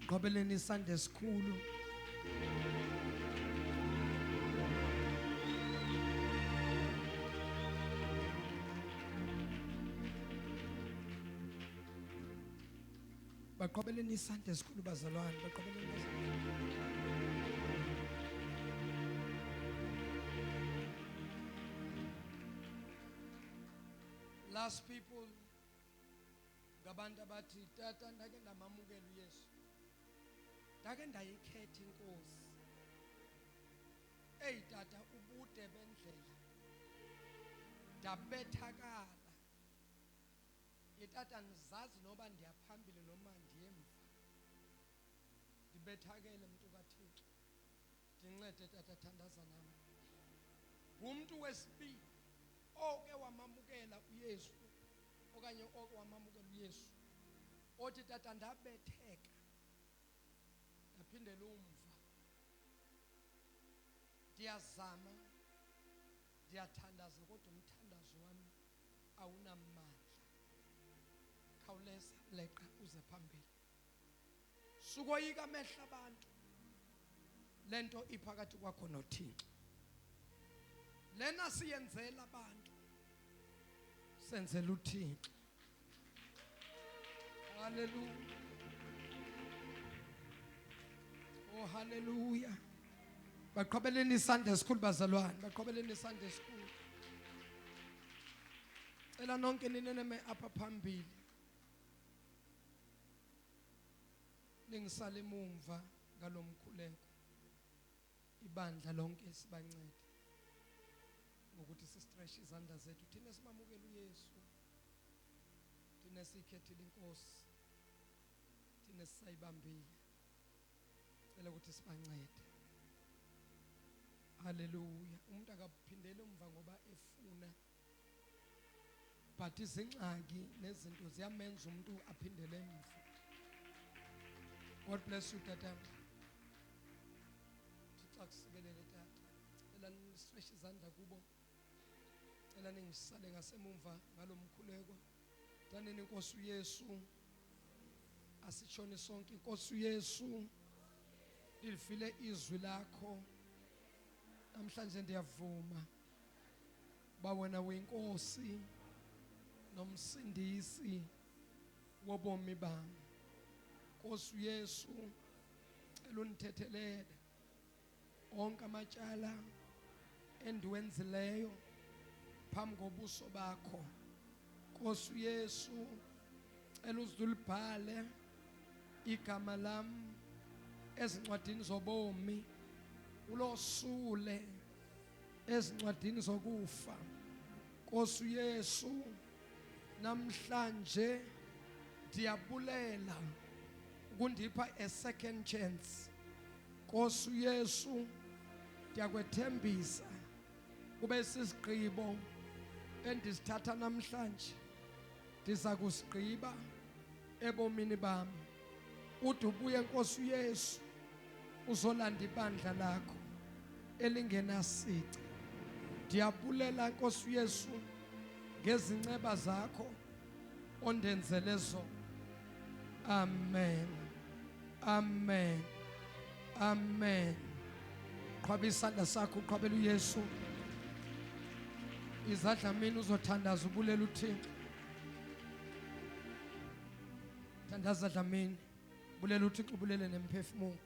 Qobeleni isandla esikhulu. Baqobeleni isandla esikhulu bazalwane, baqobeleni isandla. Last people ngabantu abathi tata ndake ndamamukela uYesu. Ndake ndayikhetha inkosi. Ey tata ubude bendlela. Ndabethakala. Yetata nizazi noba ndiyaphambili noma ndiyemva. Ndibethakele mntu kaThixo. Ndincede tata thandaza nami. Umuntu wesibili oke wamamukela uYesu okanye oke wamamukela uYesu. Othi tata ndabetheka. Ndaphindela umva. Ndiyazama. Ndiyathandaza kodwa umthandazo wami awunamandla. Khawuleza leqa uze phambili. Sukoyika amehla abantu. Lento iphakathi kwakho noThixo. Lena siyenzela abantu. Senzela uThixo. Hallelujah. Oh hallelujah. Baqhubeleni isandla esikhulu bazalwane, baqhubeleni isandla esikhulu. Cela nonke ninene apha phambili. Ningisale emumva ngalomkhuleko. Ibandla lonke sibancede ngokuthi sistretch izandla zethu thina simamukela uYesu. Thina sikhethile inkosi. Thina sisayibambile. Cela ukuthi sibancede. Hallelujah. Umuntu akaphindele umva ngoba efuna. But izingxaki nezinto ziyamenza umuntu aphindele emva. God bless you tata. Thixo akusikelele tata. Cela nistretch izandla kubo. Cela ningisale ngasemumva ngalomkhuleko. Daneni inkosi uYesu. Asitshone sonke inkosi uYesu. Lifile izwi lakho. Namhlanje ndiyavuma ba wena uyinkosi nomsindisi wobomi bami. Nkosi uYesu cela unithethelele onke amatyala endiwenzileyo phambi kobuso bakho. Nkosi uYesu cela uzulibhale igama lami ezincwadini zobomi. Ulosule ezincwadini zokufa. Nkosi uYesu namhlanje ndiyabulela ukundipha a second chance. Nkosi uYesu ndiyakwethembisa kube sisigqibo endisithatha namhlanje ndiza kusigqiba ebomini bami. Uthi ubuye Nkosi uYesu uzolanda ibandla lakho elingenasici. Ndiyabulela Nkosi uYesu ngezinceba zakho ondenzele zona. Amen. Amen. Amen. Qhwaba isandla sakho uqhwabela uYesu. Izandla mina uzothandaza ubulela uThixo. Thandaza dlamini. Bulela uThixo ubulele nemphefumulo.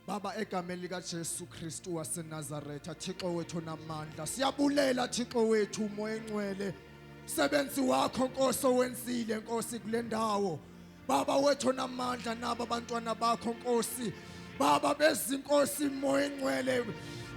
Baba egameni lika Jesu Kristu waseNazaretha, Thixo wethu namandla, siyabulela Thixo wethu umoya engcwele, sebenzi wakho Nkosi owenzile Nkosi kule ndawo. Baba wethu namandla naba abantwana bakho Nkosi, Baba bezinkosi moya engcwele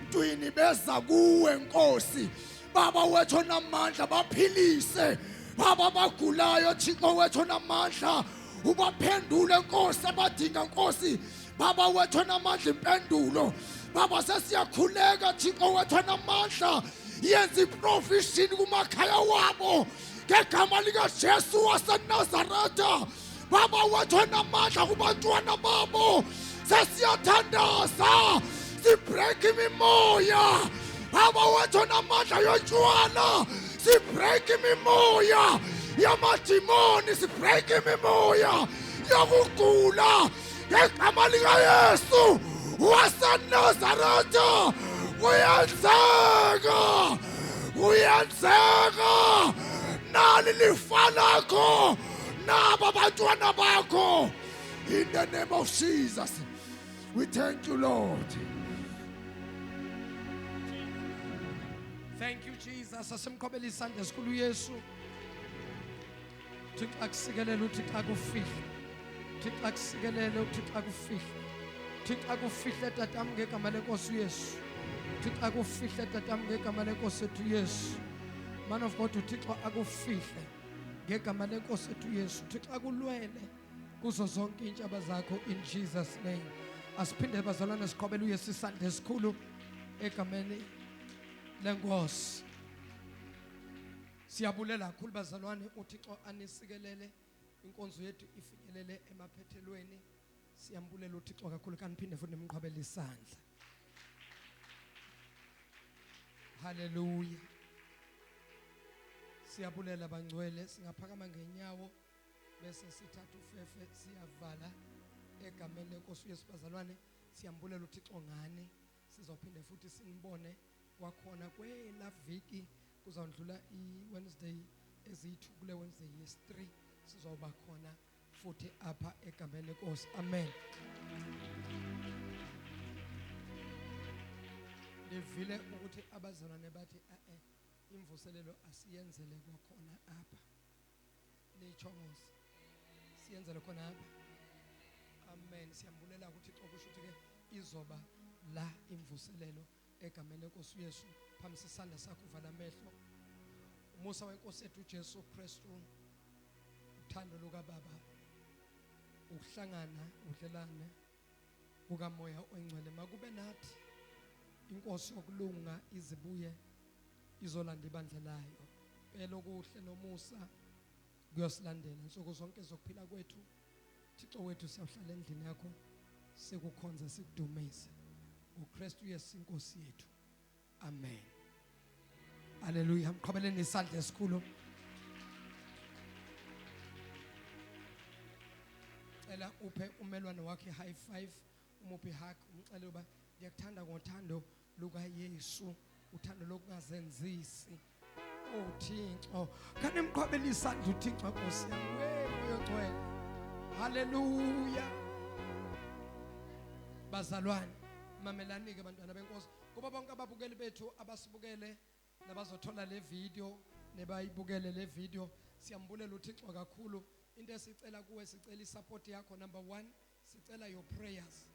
ntwini beza kuwe Nkosi. Baba wethu namandla baphilise Baba bagulayo Thixo wethu namandla ubaphendule Nkosi abadinga Nkosi Baba wethu namandla impendulo. Baba sesiyakhuleka Thixo wethu namandla. Yenza iprovision kumakhaya wabo. Ngegama likaJesu waseNazaretha. Baba wethu namandla kubantwana babo. Sesiyathandaza. Sibreak imimoya. Baba wethu namandla yotshwala. Sibreak imimoya. Yamadimoni sibreak imimoya. Yakugula. Ngegama likaYesu waseNazaretha. Kuyenzeka. Kuyenzeka. Nali lifa lakho. Naba bantwana bakho. In the name of Jesus. We thank you, Lord. Thank you Jesus. Asimkhobela isandla esikhulu uYesu. Thixo akusikelele uThixo akufihle. Thixo akusikelele uThixo akufihle. Thixo akufihle tatam ngegama lenkosi uYesu. Thixo akufihle tatam ngegama lenkosi ethu uYesu. Man of God uThixo akufihle ngegama lenkosi ethu uYesu. Thixo akulwele kuzo zonke intshaba zakho in Jesus name. Asiphinde bazalwane sikhobela uYesu isandla esikhulu egameni lenkosi. Siyabulela kakhulu bazalwane uThixo anisikelele inkonzo yethu ifinyelele emaphethelweni. Siyambulela uThixo kakhulu kaniphinde futhi nimqhobele isandla. Hallelujah. Siyabulela bangcwele singaphakama ngenyawo bese sithatha ufefe siyavala egameni lenkosi uYesu bazalwane. Siyambulela uThixo ngani sizophinde futhi sinibone kwakhona kwela viki kuzawudlula iWednesday eziyi2 kule Wednesday yes3 sizoba khona futhi apha egameni lenkosi. Amen. Nevile ukuthi abazalwane bathi imvuselelo asiyenzele kwakhona apha. Nichongoze siyenzele khona apha. Amen. Siyambulela ukuthi okusho ukuthi ke izoba la imvuselelo egameni lenkosi uYesu. Phambi isandla sakho uvala amehlo. Umusa wenkosi yethu uJesu Kristu, uthando lukaBaba, ukuhlangana udlelane kukaMoya oNgcwele makube nathi. Inkosi yokulunga izibuye izolanda ibandla layo. Phela okuhle nomusa kuyosilandela insuku zonke zokuphila kwethu. Thixo wethu siyahlala endlini yakho sikukhonza sikudumise. uKristu Yesu inkosi yethu. Amen. Hallelujah. Mqhobeleni isandla esikhulu. Cela uphe umelwane wakhe high five, umuphi hug, umcela uba ngiyakuthanda ngothando lukaYesu, uthando lokungazenzisi. Oh Thixo, kani mqhobela isandla uThixo Nkosi yami wena uyogcwele. Hallelujah. Bazalwane, mamelani ke bantwana benkosi. Kuba bonke ababukeli bethu abasibukele nabazothola le video nebayibukele le video, siyambulela uThixo kakhulu. Into esicela kuwe sicela isupport yakho. Number 1, sicela your prayers.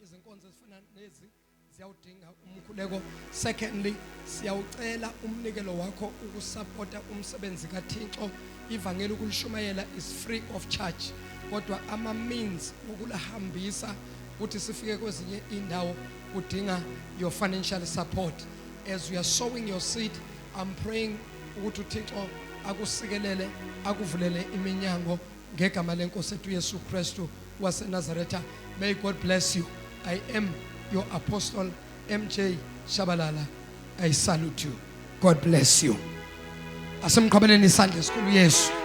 Izinkonzo ezifana lezi ziyawudinga umkhuleko. Secondly, siyawucela umnikelo wakho ukusupporta umsebenzi kaThixo. Ivangeli ukulishumayela is free of charge. Kodwa ama means okulahambisa ukuthi sifike kwezinye indawo kudinga your financial support. As we are sowing your seed, I'm praying ukuthi uThixo akusikelele akuvulele iminyango ngegama lenkosi ethu Yesu Kristu waseNazaretha. May God bless you. I am your apostle MJ Shabalala. I salute you. God bless you. Asemqhobeleni isandla esikhulu Yesu.